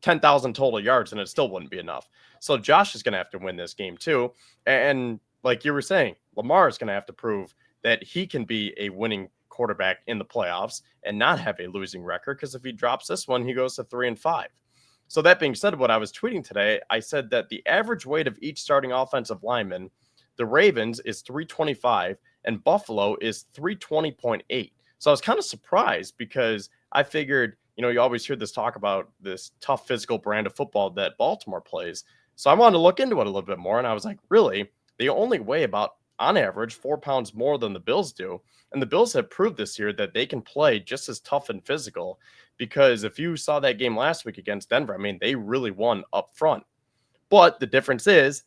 10,000 total yards and it still wouldn't be enough. So Josh is going to have to win this game too. And like you were saying, Lamar is going to have to prove that he can be a winning quarterback in the playoffs and not have a losing record. Because if he drops this one, he goes to 3-5. So that being said, what I was tweeting today, I said that the average weight of each starting offensive lineman, the Ravens is 325 and Buffalo is 320.8. So I was kind of surprised because I figured, you always hear this talk about this tough physical brand of football that Baltimore plays. So I wanted to look into it a little bit more. And I was like, really? They only weigh about on average 4 pounds more than the Bills do. And the Bills have proved this year that they can play just as tough and physical, because if you saw that game last week against Denver, I mean, they really won up front. But the difference is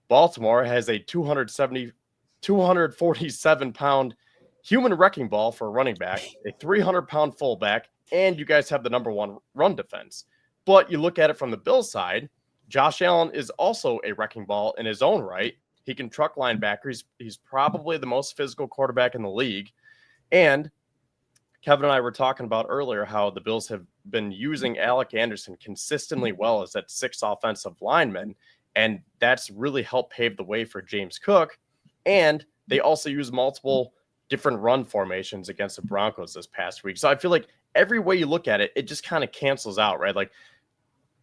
Baltimore has a 247-pound human wrecking ball for a running back, a 300-pound fullback, and you guys have the number one run defense. But you look at it from the Bills side, Josh Allen is also a wrecking ball in his own right. He can truck linebackers. He's probably the most physical quarterback in the league. And Kevin and I were talking about earlier how the Bills have been using Alec Anderson consistently well as that 6th offensive lineman, and that's really helped pave the way for James Cook. And they also use multiple different run formations against the Broncos this past week. So I feel like every way you look at it, it just kind of cancels out, right? Like,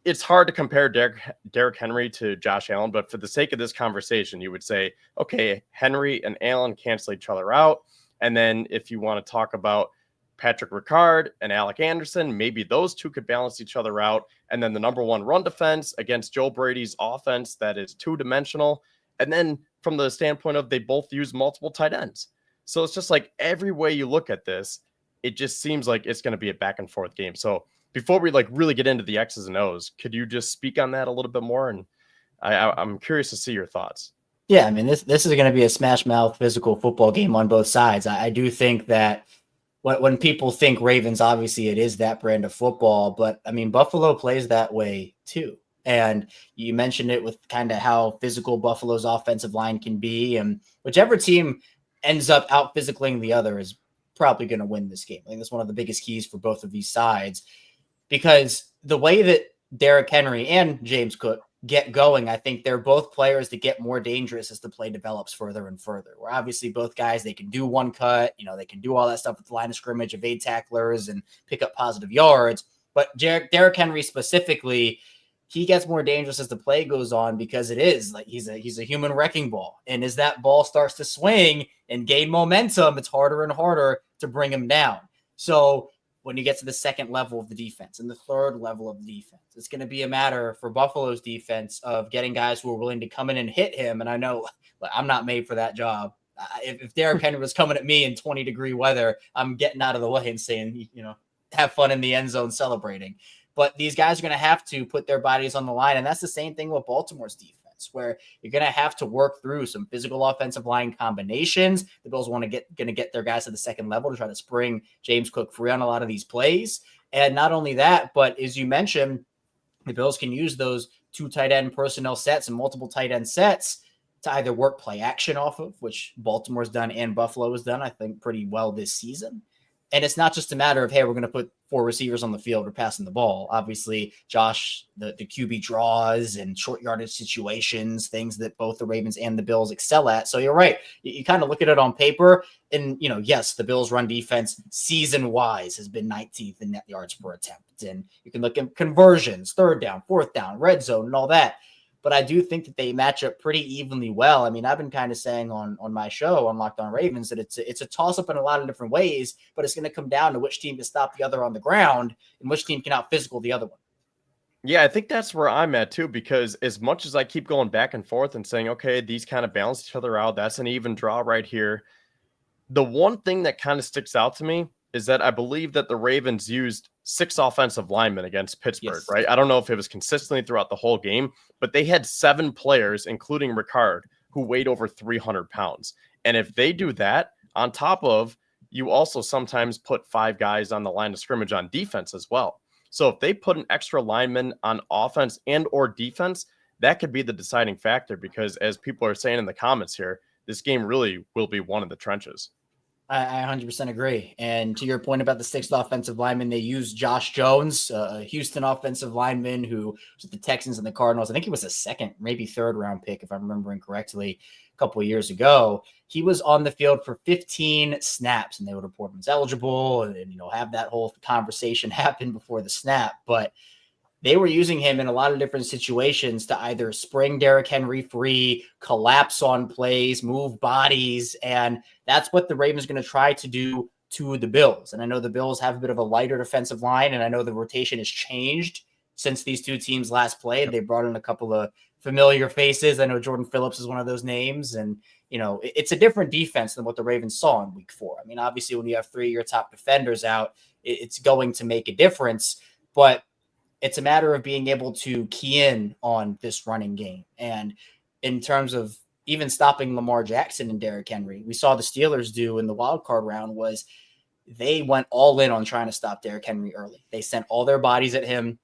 it's hard to compare Derrick Henry to Josh Allen, but for the sake of this conversation, you would say, okay, Henry and Allen cancel each other out. And then if you want to talk about Patrick Ricard and Alec Anderson, maybe those two could balance each other out. And then the number one run defense against Joe Brady's offense that is two-dimensional. And then from the standpoint of they both use multiple tight ends. So it's just like every way you look at this, it just seems like it's going to be a back and forth game. So before we really get into the X's and O's, could you just speak on that a little bit more? And I'm curious to see your thoughts. Yeah, I mean, this is going to be a smash mouth physical football game on both sides. I do think that when people think Ravens, obviously it is that brand of football, but I mean, Buffalo plays that way too. And you mentioned it with kind of how physical Buffalo's offensive line can be, and whichever team ends up out physicaling the other is probably going to win this game. I think that's one of the biggest keys for both of these sides, because the way that Derrick Henry and James Cook get going, I think they're both players that get more dangerous as the play develops further and further. We're obviously both guys, they can do one cut, they can do all that stuff with the line of scrimmage, evade tacklers and pick up positive yards. But Derrick Henry specifically, he gets more dangerous as the play goes on, because it is like he's a human wrecking ball. And as that ball starts to swing and gain momentum, it's harder and harder to bring him down. So when you get to the second level of the defense and the third level of the defense, it's going to be a matter for Buffalo's defense of getting guys who are willing to come in and hit him. And I know I'm not made for that job. If Derrick Henry was coming at me in 20-degree weather, I'm getting out of the way and saying, have fun in the end zone celebrating. But these guys are going to have to put their bodies on the line. And that's the same thing with Baltimore's defense, where you're going to have to work through some physical offensive line combinations. The Bills going to get their guys to the second level to try to spring James Cook free on a lot of these plays. And not only that, but as you mentioned, the Bills can use those two tight end personnel sets and multiple tight end sets to either work play action off of, which Baltimore's done and Buffalo has done, I think, pretty well this season. And it's not just a matter of, hey, we're going to put 4 receivers on the field or passing the ball. Obviously, Josh, the QB draws and short yardage situations, things that both the Ravens and the Bills excel at. So you're right. You kind of look at it on paper and, yes, the Bills run defense season-wise has been 19th in net yards per attempt. And you can look at conversions, third down, fourth down, red zone, and all that. But I do think that they match up pretty evenly well. I mean, I've been kind of saying on my show on Locked On Ravens that it's a toss-up in a lot of different ways, but it's going to come down to which team can stop the other on the ground and which team can out-physical the other one. Yeah, I think that's where I'm at too, because as much as I keep going back and forth and saying, okay, these kind of balance each other out, that's an even draw right here. The one thing that kind of sticks out to me is that I believe that the Ravens used 6 offensive linemen against Pittsburgh, yes. Right? I don't know if it was consistently throughout the whole game, but they had 7 players, including Ricard, who weighed over 300 pounds. And if they do that, on top of, you also sometimes put 5 guys on the line of scrimmage on defense as well. So if they put an extra lineman on offense and or defense, that could be the deciding factor, because as people are saying in the comments here, this game really will be one of the trenches. I 100% agree. And to your point about the 6th offensive lineman, they used Josh Jones, a Houston offensive lineman who was with the Texans and the Cardinals. I think he was a 2nd, maybe 3rd round pick, if I'm remembering correctly, a couple of years ago. He was on the field for 15 snaps, and they would report him as eligible and have that whole conversation happen before the snap. But they were using him in a lot of different situations to either spring Derrick Henry free, collapse on plays, move bodies. And that's what the Ravens are going to try to do to the Bills. And I know the Bills have a bit of a lighter defensive line, and I know the rotation has changed since these two teams last played. They brought in a couple of familiar faces. I know Jordan Phillips is one of those names, and it's a different defense than what the Ravens saw in week 4. I mean, obviously when you have 3 of your top defenders out, it's going to make a difference, but it's a matter of being able to key in on this running game. And in terms of even stopping Lamar Jackson and Derrick Henry, we saw the Steelers do in the wild card round was they went all in on trying to stop Derrick Henry early. They sent all their bodies at him.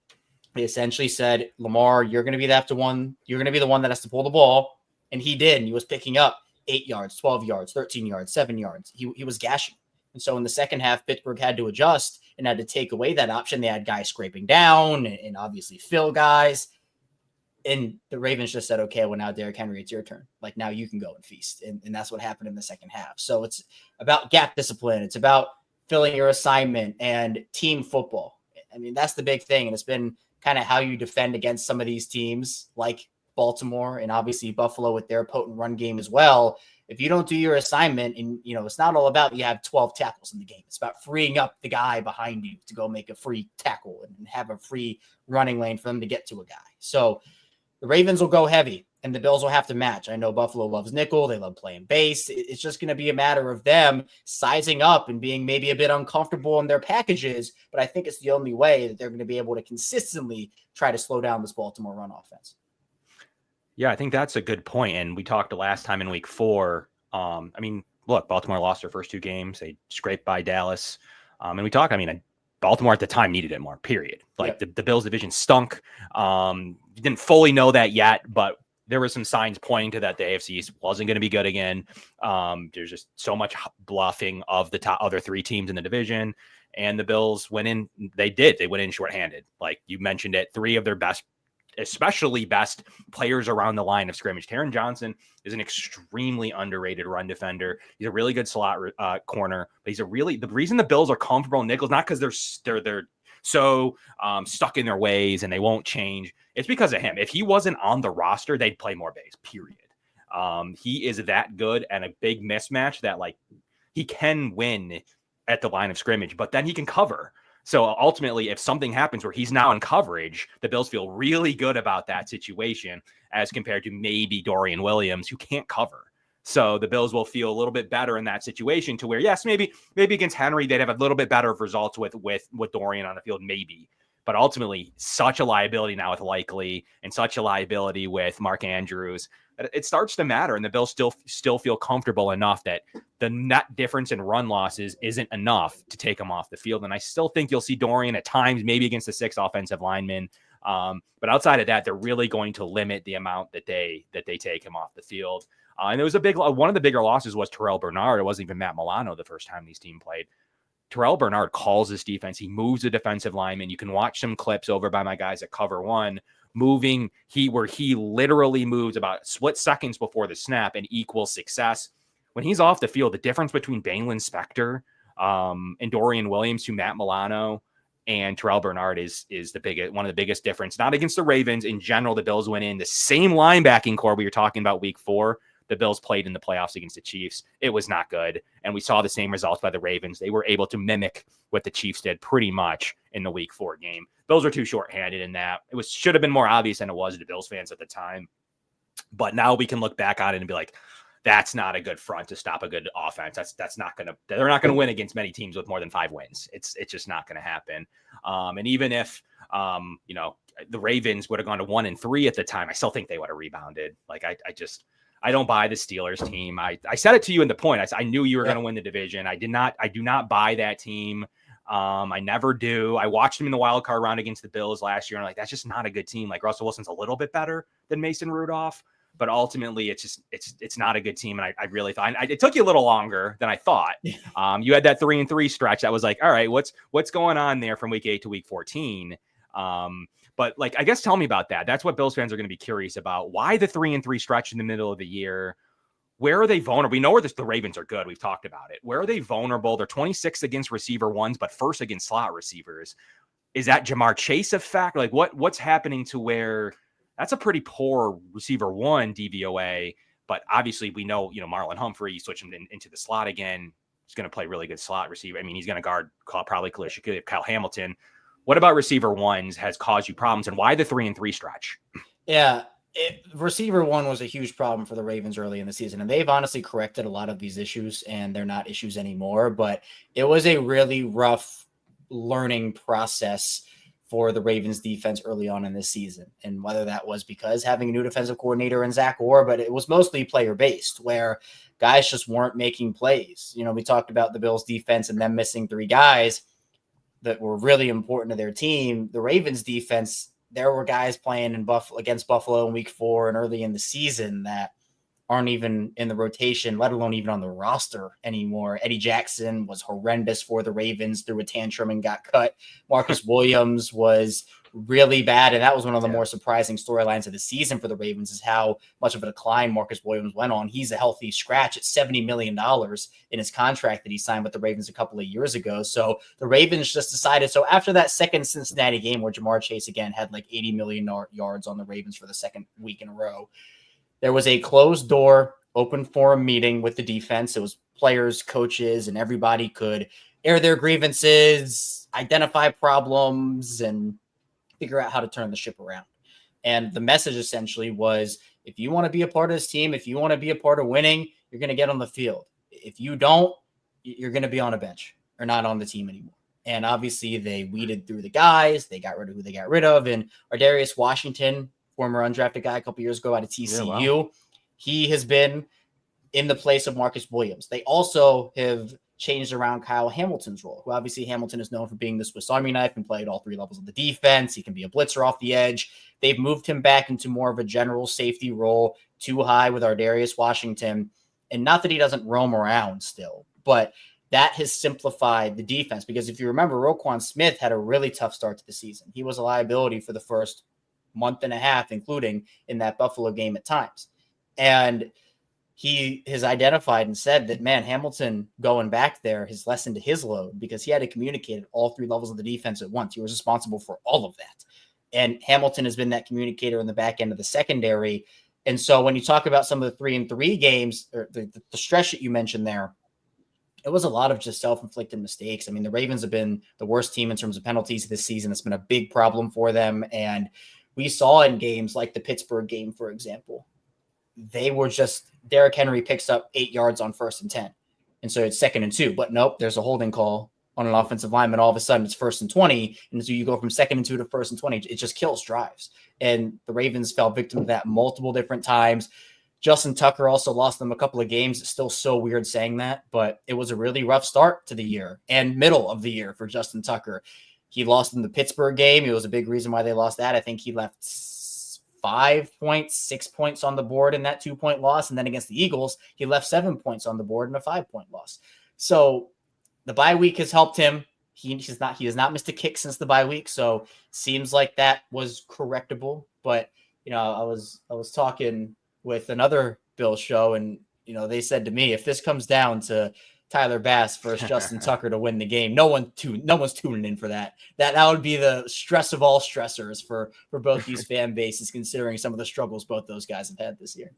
They essentially said, Lamar, you're going to be the one. You're going to be the one that has to pull the ball. And he did. And he was picking up 8 yards, 12 yards, 13 yards, 7 yards. He was gashing. And so in the second half, Pittsburgh had to adjust and had to take away that option. They had guys scraping down and obviously fill guys. And the Ravens just said, okay, well, now Derrick Henry, it's your turn. Like, now you can go and feast. And that's what happened in the second half. So it's about gap discipline. It's about filling your assignment and team football. I mean, that's the big thing. And it's been kind of how you defend against some of these teams like Baltimore and obviously Buffalo with their potent run game as well. If you don't do your assignment, and it's not all about you have 12 tackles in the game. It's about freeing up the guy behind you to go make a free tackle and have a free running lane for them to get to a guy. So the Ravens will go heavy and the Bills will have to match. I know Buffalo loves nickel. They love playing base. It's just going to be a matter of them sizing up and being maybe a bit uncomfortable in their packages. But I think it's the only way that they're going to be able to consistently try to slow down this Baltimore run offense. Yeah, I think that's a good point. And we talked the last time in week 4. I mean, look, Baltimore lost their first 2 games. They scraped by Dallas. And we talked, Baltimore at the time needed it more, period. Like the Bills division stunk. Didn't fully know that yet, but there were some signs pointing to that the AFC East wasn't going to be good again. There's just so much bluffing of the top other 3 teams in the division. And the Bills went in. They went in shorthanded. Like you mentioned it, 3 of their best, especially best players around the line of scrimmage. Taron Johnson is an extremely underrated run defender. He's a really good slot corner, but the reason the Bills are comfortable in nickel is not because they're so stuck in their ways and they won't change. It's because of him. If he wasn't on the roster, they'd play more base, period. He is that good and a big mismatch that like he can win at the line of scrimmage, but then he can cover. So ultimately, if something happens where he's now in coverage, the Bills feel really good about that situation as compared to maybe Dorian Williams, who can't cover. So the Bills will feel a little bit better in that situation to where, yes, maybe against Henry, they'd have a little bit better of results with Dorian on the field, maybe. But ultimately, such a liability now with Likely and such a liability with Mark Andrews, it starts to matter. And the Bills still feel comfortable enough that the net difference in run losses isn't enough to take him off the field. And I still think you'll see Dorian at times, maybe against the 6 offensive linemen. But outside of that, they're really going to limit the amount that they take him off the field. And it was one of the bigger losses was Terrell Bernard. It wasn't even Matt Milano the first time these team played. Terrell Bernard calls this defense. He moves the defensive lineman. You can watch some clips over by my guys at Cover One where he literally moves about split seconds before the snap and equals success. When he's off the field, the difference between Bainland Spector and Dorian Williams to Matt Milano and Terrell Bernard is one of the biggest difference. Not against the Ravens. In general, the Bills went in the same linebacking core we were talking about week 4. The Bills played in the playoffs against the Chiefs. It was not good. And we saw the same results by the Ravens. They were able to mimic what the Chiefs did pretty much in the week 4 game. Bills are too shorthanded in that. Should have been more obvious than it was to Bills fans at the time. But now we can look back on it and be like, that's not a good front to stop a good offense. They're not going to win against many teams with more than 5 wins. It's just not going to happen. And even if, the Ravens would have gone to 1-3 at the time, I still think they would have rebounded. Like I don't buy the Steelers team. I said it to you in the point. I knew you were going to win the division. I do not buy that team. I never do. I watched them in the wild card round against the Bills last year. And I'm like, that's just not a good team. Like Russell Wilson's a little bit better than Mason Rudolph, but ultimately it's not a good team. And I really thought it took you a little longer than I thought. You had that 3-3 stretch. That was like, all right, what's going on there from week 8 to week 14? But like, I guess tell me about that. That's what Bills fans are going to be curious about. Why the 3-3 stretch in the middle of the year? Where are they vulnerable? We know where the Ravens are good. We've talked about it. Where are they vulnerable? They're 26th against receiver ones, but first against slot receivers. Is that Jamar Chase effect? Like what's happening to where that's a pretty poor receiver 1 DVOA, but obviously we know, Marlon Humphrey switching into the slot again. He's going to play really good slot receiver. I mean, he's going to guard probably Kyle Hamilton. What about receiver 1s has caused you problems, and why the 3-3 stretch? Yeah, Receiver one was a huge problem for the Ravens early in the season, and they've honestly corrected a lot of these issues, and they're not issues anymore. But it was a really rough learning process for the Ravens defense early on in this season. And whether that was because having a new defensive coordinator in Zach Orr, but it was mostly player based, where guys just weren't making plays. You know, we talked about the Bills defense and them missing 3 guys that were really important to their team. The Ravens defense, there were guys playing against Buffalo in week 4 and early in the season that aren't even in the rotation, let alone even on the roster anymore. Eddie Jackson was horrendous for the Ravens, threw a tantrum and got cut. Marcus Williams was really bad, and that was one of the more surprising storylines of the season for the Ravens, is how much of a decline Marcus Williams went on. He's a healthy scratch at $70 million in his contract that he signed with the Ravens a couple of years ago. So the Ravens just decided. So after that second Cincinnati game where Jamar Chase again had like 80 million yards on the Ravens for the second week in a row, there was a closed door, open forum meeting with the defense. It was players, coaches, and everybody could air their grievances, identify problems, and figure out how to turn the ship around. And the message essentially was, if you want to be a part of this team, if you want to be a part of winning, you're going to get on the field. If you don't, you're going to be on a bench or not on the team anymore. And obviously they weeded through the guys. They got rid of who they got rid of. And Ardarius Washington, former undrafted guy a couple years ago out of TCU, he has been in the place of Marcus Williams. They also have changed around Kyle Hamilton's role, who obviously Hamilton is known for being the Swiss Army knife and played all 3 levels of the defense. He can be a blitzer off the edge. They've moved him back into more of a general safety role, too high with Ardarius Washington. And not that he doesn't roam around still, but that has simplified the defense. Because if you remember, Roquan Smith had a really tough start to the season. He was a liability for the first month and a half, including in that Buffalo game at times. And he has identified and said that, man, Hamilton going back there has lessened his load because he had to communicate at all 3 levels of the defense at once. He was responsible for all of that. And Hamilton has been that communicator in the back end of the secondary. And so when you talk about some of the 3-3 games, or the stretch that you mentioned there, it was a lot of just self-inflicted mistakes. I mean, the Ravens have been the worst team in terms of penalties this season. It's been a big problem for them. And we saw in games like the Pittsburgh game, for example, they were just, Derrick Henry picks up 8 yards on 1st and 10. And so it's 2nd and 2, but nope, there's a holding call on an offensive lineman. All of a sudden it's 1st and 20. And so you go from 2nd and 2 to 1st and 20. It just kills drives. And the Ravens fell victim to that multiple different times. Justin Tucker also lost them a couple of games. It's still so weird saying that, but it was a really rough start to the year and middle of the year for Justin Tucker. He lost in the Pittsburgh game. It was a big reason why they lost that. I think he left 5 points, 6 points on the board in that 2-point loss. And then against the Eagles, he left 7 points on the board in a 5-point loss. So the bye week has helped him. He has not missed a kick since the bye week. So seems like that was correctable. But, you know, I was talking with another Bill show, and, you know, they said to me, if this comes down to Tyler Bass versus Justin Tucker to win the game, no one's tuning in for that. That would be the stress of all stressors for both these fan bases, considering some of the struggles both those guys have had this year.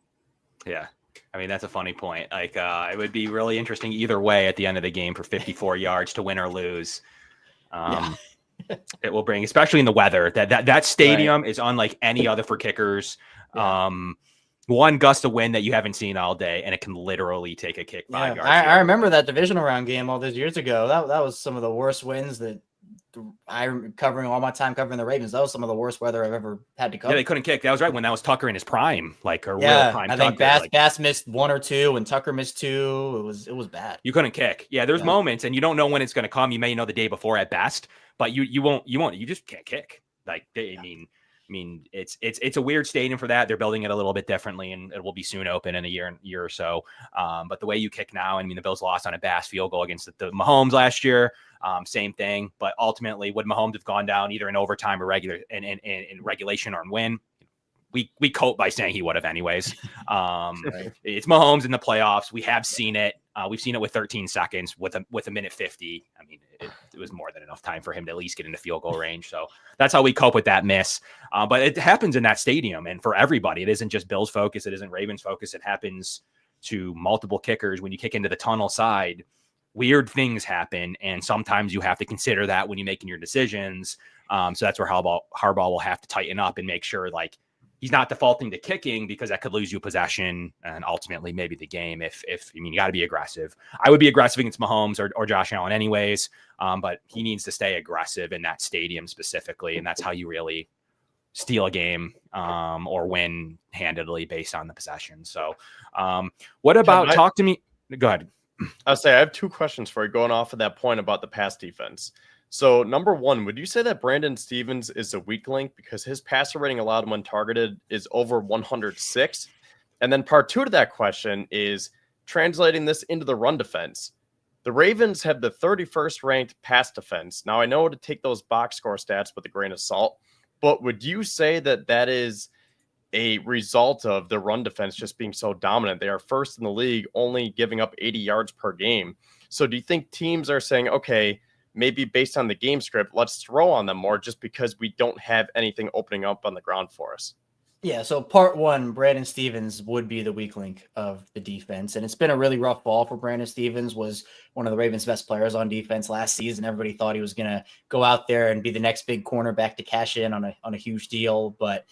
Yeah. I mean, that's a funny point. Like, it would be really interesting either way at the end of the game for 54 yards to win or lose. It will bring, especially in the weather, that stadium is unlike any other for kickers. Yeah. One gust of wind that you haven't seen all day, and it can literally take a kick 5 yards. I remember that divisional round game all those years ago. That was some of the worst winds that I'm covering all my time covering the Ravens. That was some of the worst weather I've ever had to cover. Yeah, they couldn't kick. That was right when that was Tucker in his prime, like real prime. I think Bass missed 1 or 2, and Tucker missed 2. It was bad. You couldn't kick. Yeah, there's moments, and you don't know when it's going to come. You may know the day before at best, but you won't. You just can't kick. Like I mean, it's a weird stadium for that. They're building it a little bit differently, and it will be soon open in a year or so. But the way you kick now, I mean, the Bills lost on a Bass field goal against the Mahomes last year. Same thing. But ultimately, would Mahomes have gone down either in overtime or regular in regulation or in win? We cope by saying he would have anyways. Right. It's Mahomes in the playoffs. We have seen it. We've seen it with 13 seconds with a minute 50. I mean, it was more than enough time for him to at least get into field goal range. So that's how we cope with that miss. But it happens in that stadium, and for everybody. It isn't just Bills focus. It isn't Ravens focus. It happens to multiple kickers. When you kick into the tunnel side, weird things happen, and sometimes you have to consider that when you're making your decisions. So that's where Harbaugh will have to tighten up and make sure, like, he's not defaulting to kicking because that could lose you possession and ultimately maybe the game. You got to be aggressive. I would be aggressive against Mahomes or Josh Allen anyways, but he needs to stay aggressive in that stadium specifically, and that's how you really steal a game or win handedly based on the possession. So what about talk to me? Go ahead. I'll say I have two questions for you going off of that point about the pass defense. So number one, would you say that Brandon Stevens is a weak link because his passer rating allowed when targeted is over 106? And then part two to that question is translating this into the run defense. The Ravens have the 31st ranked pass defense. Now I know to take those box score stats with a grain of salt, but would you say that that is a result of the run defense just being so dominant? They are first in the league, only giving up 80 yards per game. So do you think teams are saying, okay, maybe based on the game script, let's throw on them more just because we don't have anything opening up on the ground for us? Yeah, so part one, Brandon Stevens would be the weak link of the defense. And it's been a really rough fall for Brandon Stevens, was one of the Ravens' best players on defense last season. Everybody thought he was going to go out there and be the next big cornerback to cash in on a huge deal, but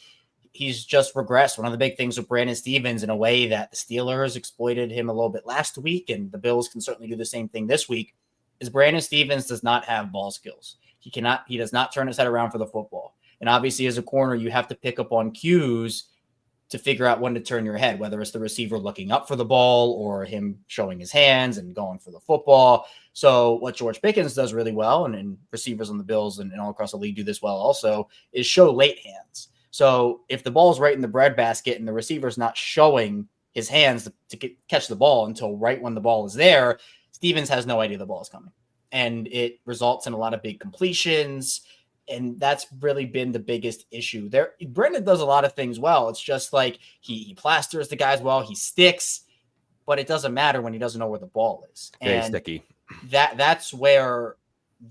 he's just regressed. One of the big things with Brandon Stevens, in a way that the Steelers exploited him a little bit last week, and the Bills can certainly do the same thing this week, is Brandon Stevens does not have ball skills. He does not turn his head around for the football. And obviously as a corner, you have to pick up on cues to figure out when to turn your head, whether it's the receiver looking up for the ball or him showing his hands and going for the football. So what George Pickens does really well, and receivers on the Bills and all across the league do this well also, is show late hands. So if the ball's right in the breadbasket and the receiver's not showing his hands to catch the ball until right when the ball is there, Stevens has no idea the ball is coming. And it results in a lot of big completions. And that's really been the biggest issue there. Brendan does a lot of things well. It's just like he plasters the guys well, he sticks, but it doesn't matter when he doesn't know where the ball is. Very and sticky. That's where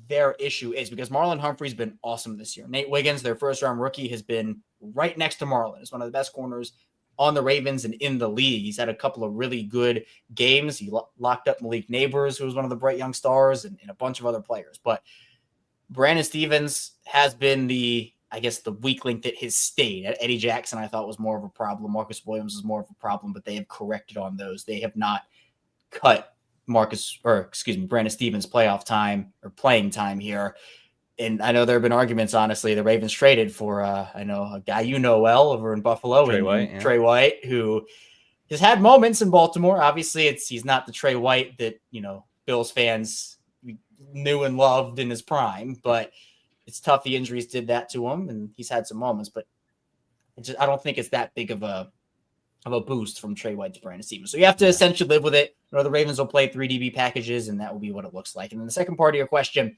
their issue is, because Marlon Humphrey's been awesome this year. Nate Wiggins, their first round rookie, has been right next to Marlon. He's one of the best corners on the Ravens and in the league. He's had a couple of really good games. He locked up Malik Neighbors, who was one of the bright young stars, and a bunch of other players. But Brandon Stevens has been the weak link that has stayed. Eddie Jackson, I thought, was more of a problem. Marcus Williams was more of a problem, but they have corrected on those. They have not cut Brandon Stevens' playoff time or playing time here. And I know there have been arguments, honestly. The Ravens traded for, I know a guy you know well over in Buffalo, Trey White, who has had moments in Baltimore. Obviously, he's not the Trey White that, Bills fans knew and loved in his prime, but it's tough. The injuries did that to him, and he's had some moments, but I don't think it's that big of a boost from Trey White to Brandon Stevens. So you have to essentially live with it. The Ravens will play 3 DB packages, and that will be what it looks like. And then the second part of your question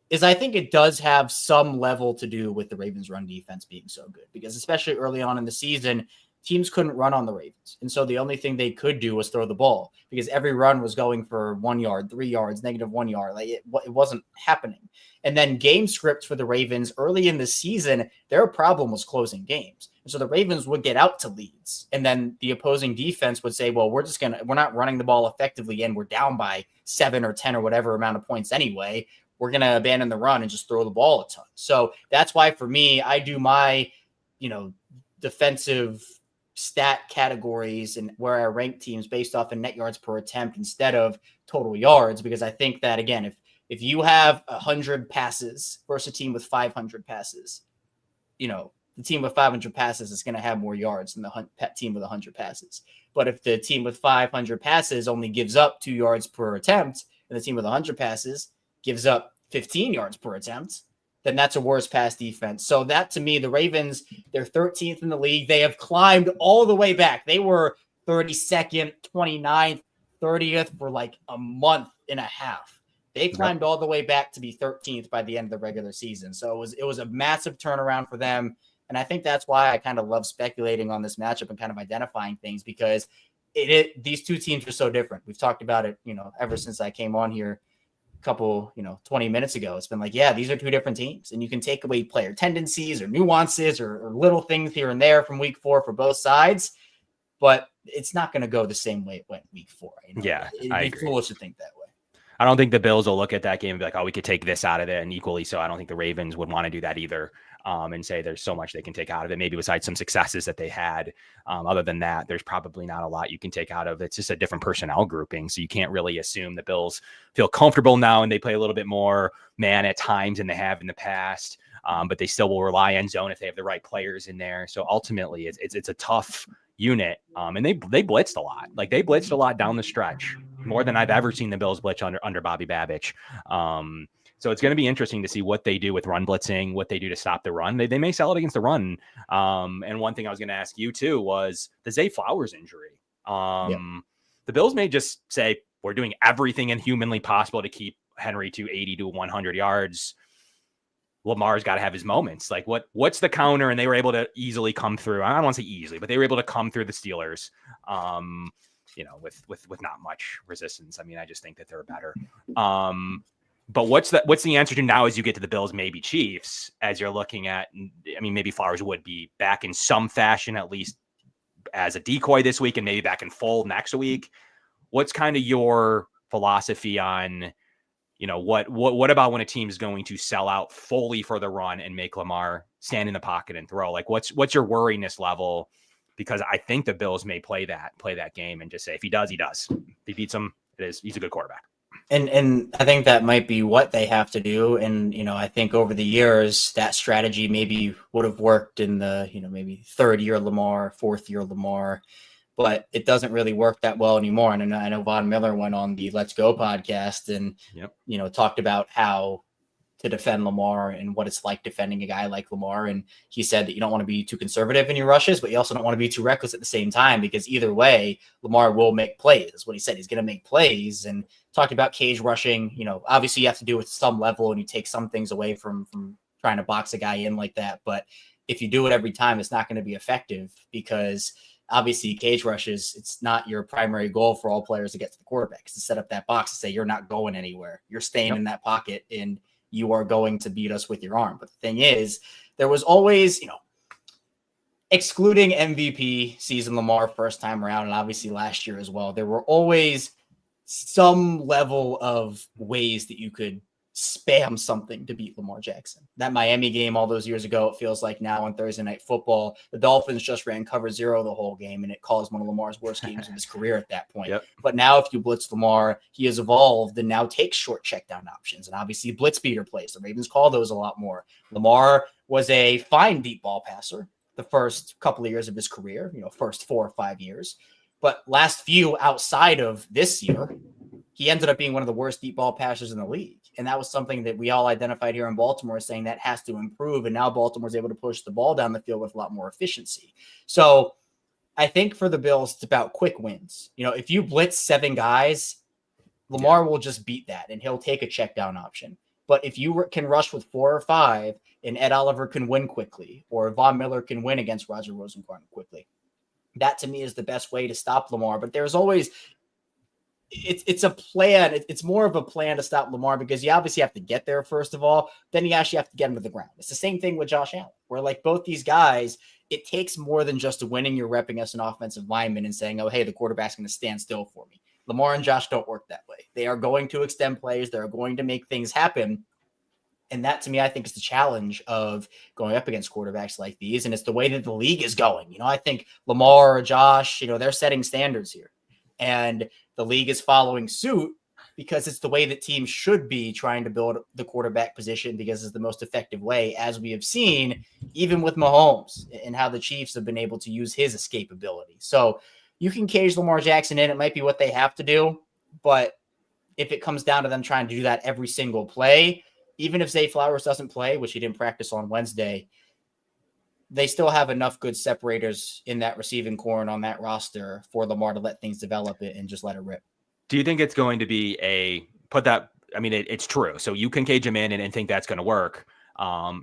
is, I think it does have some level to do with the Ravens' run defense being so good, because especially early on in the season, teams couldn't run on the Ravens. And so the only thing they could do was throw the ball, because every run was going for 1 yard, 3 yards, -1 yard. Like it wasn't happening. And then game script for the Ravens early in the season, their problem was closing games. And so the Ravens would get out to leads, and then the opposing defense would say, well, we're not running the ball effectively, and we're down by 7 or 10 or whatever amount of points anyway. We're going to abandon the run and just throw the ball a ton. So that's why, for me, I do my, defensive stat categories and where I rank teams based off of net yards per attempt instead of total yards, because I think that, again, if you have 100 passes versus a team with 500 passes, the team with 500 passes is going to have more yards than the team with 100 passes. But if the team with 500 passes only gives up 2 yards per attempt, and the team with 100 passes gives up 15 yards per attempt, then that's a worse pass defense. So that, to me, the Ravens, they're 13th in the league. They have climbed all the way back. They were 32nd, 29th, 30th for like a month and a half. They climbed all the way back to be 13th by the end of the regular season. So it was a massive turnaround for them. And I think that's why I kind of love speculating on this matchup and kind of identifying things, because these two teams are so different. We've talked about it, ever since I came on here couple 20 minutes ago. It's been like, yeah, these are two different teams, and you can take away player tendencies or nuances or little things here and there from week 4 for both sides, but it's not going to go the same way it went week 4. Yeah, it'd I be agree. foolish to think that way. I don't think the Bills will look at that game and be like, oh, we could take this out of it. And equally so, I don't think the Ravens would want to do that either. and say there's so much they can take out of it. Maybe besides some successes that they had. Other than that, there's probably not a lot you can take out of it. It's just a different personnel grouping. So you can't really assume the Bills feel comfortable now and they play a little bit more man at times than they have in the past. But they still will rely on zone if they have the right players in there. So ultimately, it's a tough unit. And they blitzed a lot. Like they blitzed a lot down the stretch, more than I've ever seen the Bills blitz under Bobby Babich. So it's going to be interesting to see what they do with run blitzing, what they do to stop the run. They may sell it against the run. And one thing I was going to ask you too was the Zay Flowers injury. The Bills may just say, we're doing everything inhumanly possible to keep Henry to 80 to 100 yards. Lamar's got to have his moments. Like what's the counter? And they were able to easily come through. I don't want to say easily, but they were able to come through the Steelers, with not much resistance. I mean, I just think that they're better. But what's the answer to now as you get to the Bills, maybe Chiefs, as you're looking at, I mean, maybe Flowers would be back in some fashion, at least as a decoy this week and maybe back in full next week. What's kind of your philosophy on, what about when a team is going to sell out fully for the run and make Lamar stand in the pocket and throw? Like what's your worriness level? Because I think the Bills may play that game and just say, if he does, he does. If he beats him, he's a good quarterback. And I think that might be what they have to do. And, I think over the years, that strategy maybe would have worked in the, maybe third year Lamar, fourth year Lamar, but it doesn't really work that well anymore. And I know Von Miller went on the Let's Go podcast and, talked about how to defend Lamar and what it's like defending a guy like Lamar. And he said that you don't want to be too conservative in your rushes, but you also don't want to be too reckless at the same time, because either way, Lamar will make plays. That's what he said. He's going to make plays. And talked about cage rushing. Obviously you have to do it at some level and you take some things away from trying to box a guy in like that. But if you do it every time, it's not going to be effective, because obviously cage rushes, it's not your primary goal for all players to get to the quarterback. It's to set up that box and say, you're not going anywhere. You're staying in that pocket and you are going to beat us with your arm. But the thing is, there was always, excluding MVP season Lamar first time around, and obviously last year as well, there were always some level of ways that you could spam something to beat Lamar Jackson. That Miami game all those years ago, it feels like now on Thursday Night Football, the Dolphins just ran cover 0 the whole game, and it caused one of Lamar's worst games of his career at that point. Yep. But now if you blitz Lamar, he has evolved and now takes short check down options, and obviously blitz beater plays. The Ravens call those a lot more. Lamar was a fine deep ball passer the first couple of years of his career, first 4 or 5 years. But last few outside of this year, he ended up being one of the worst deep ball passers in the league. And that was something that we all identified here in Baltimore, saying that has to improve. And now Baltimore's able to push the ball down the field with a lot more efficiency. So I think for the Bills, it's about quick wins. If you blitz 7 guys, Lamar will just beat that and he'll take a check down option. But if you can rush with 4 or 5 and Ed Oliver can win quickly, or Von Miller can win against Roger Rosengarten quickly, that to me is the best way to stop Lamar. But there's always, it's a plan. It's more of a plan to stop Lamar, because you obviously have to get there first of all. Then you actually have to get him to the ground. It's the same thing with Josh Allen, where like both these guys, it takes more than just winning your rep against an offensive lineman and saying, oh, hey, the quarterback's going to stand still for me. Lamar and Josh don't work that way. They are going to extend plays. They're going to make things happen. And that, to me, I think is the challenge of going up against quarterbacks like these. And it's the way that the league is going. I think Lamar or Josh, they're setting standards here. And the league is following suit, because it's the way that teams should be trying to build the quarterback position, because it's the most effective way, as we have seen, even with Mahomes and how the Chiefs have been able to use his escapability. So you can cage Lamar Jackson in. It might be what they have to do. But if it comes down to them trying to do that every single play, even if Zay Flowers doesn't play, which he didn't practice on Wednesday, they still have enough good separators in that receiving core and on that roster for Lamar to let things develop it and just let it rip. Do you think it's going to be it's true. So you can cage him in and think that's going to work.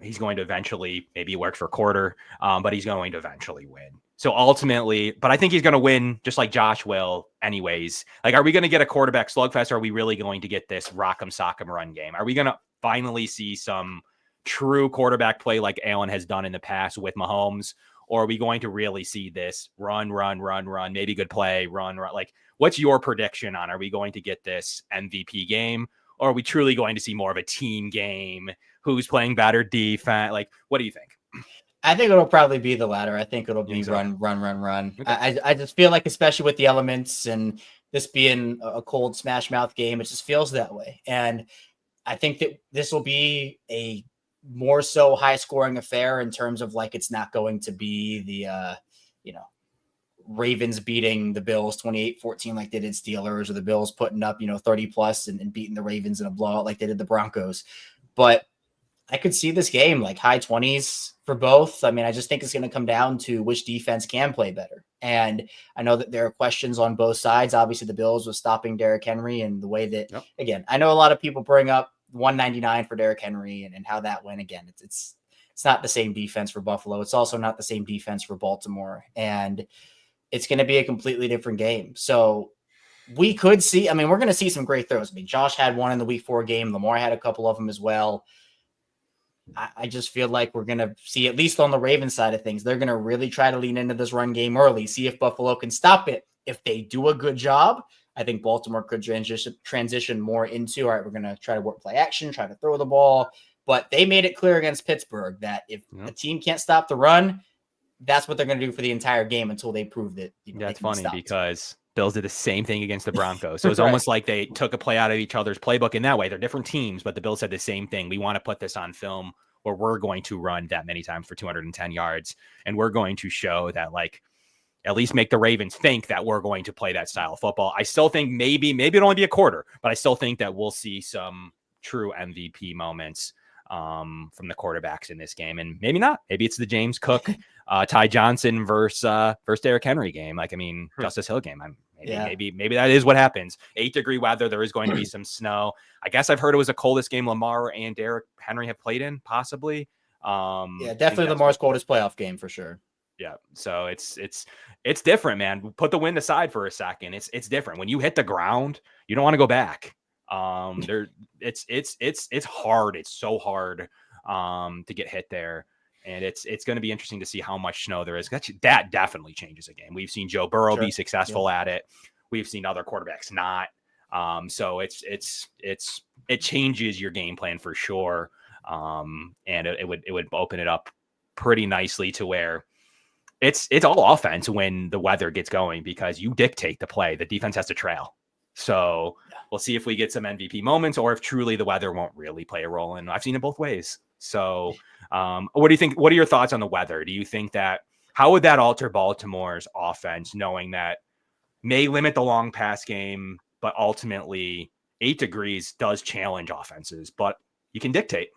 He's going to eventually, maybe work for a quarter, but he's going to eventually win. So ultimately, but I think he's going to win just like Josh will anyways. Like, are we going to get a quarterback slugfest? Or are we really going to get this rock'em sock'em run game? Are we going to finally see some true quarterback play like Allen has done in the past with Mahomes? Or are we going to really see this run, maybe good play, run? Like, what's your prediction on, are we going to get this MVP game? Or are we truly going to see more of a team game? Who's playing better defense? Like, what do you think? I think it'll probably be the latter. I think it'll be so? run. Okay. I just feel like, especially with the elements and this being a cold smash mouth game, it just feels that way. And I think that this will be a more so high scoring affair in terms of like, it's not going to be the, Ravens beating the Bills 28-14 like they did Steelers, or the Bills putting up, 30 plus and beating the Ravens in a blowout like they did the Broncos. But I could see this game like high 20s for both. I mean, I just think it's going to come down to which defense can play better. And I know that there are questions on both sides. Obviously, the Bills was stopping Derrick Henry, and the way that, again, I know a lot of people bring up 199 for Derrick Henry and how that went. Again, it's not the same defense for Buffalo. It's also not the same defense for Baltimore. And it's going to be a completely different game. So we could see, we're going to see some great throws. Josh had one in the week 4 game. Lamar had a couple of them as well. I just feel like we're going to see, at least on the Ravens side of things, they're going to really try to lean into this run game early, see if Buffalo can stop it. If they do a good job, I think Baltimore could transition more into, all right, we're going to try to work play action, try to throw the ball. But they made it clear against Pittsburgh that if a team can't stop the run, that's what they're going to do for the entire game until they prove that. That's funny because Bills did the same thing against the Broncos. So it's almost like they took a play out of each other's playbook in that way. They're different teams, but the Bills said the same thing. We want to put this on film where we're going to run that many times for 210 yards. And we're going to show that, like, at least make the Ravens think that we're going to play that style of football. I still think maybe it'll only be a quarter, but I still think that we'll see some true MVP moments from the quarterbacks in this game. And maybe not. Maybe it's the James Cook, Ty Johnson versus Derrick Henry game. Justice Hill game. Maybe that is what happens. 8-degree weather. There is going to be some snow. I guess I've heard it was the coldest game Lamar and Derrick Henry have played in, possibly. Definitely Lamar's coldest playoff game for sure. Yeah. So it's different, man. Put the wind aside for a second. It's different. When you hit the ground, you don't want to go back. It's hard. It's so hard to get hit there. And it's going to be interesting to see how much snow there is. That definitely changes a game. We've seen Joe Burrow be successful at it. We've seen other quarterbacks not. So it changes your game plan for sure. And it would open it up pretty nicely to where it's all offense when the weather gets going, because you dictate the play. The defense has to trail. So we'll see if we get some MVP moments, or if truly the weather won't really play a role. And I've seen it both ways. So what do you think? What are your thoughts on the weather? Do you think how would that alter Baltimore's offense, knowing that may limit the long pass game, but ultimately 8 degrees does challenge offenses, but you can dictate?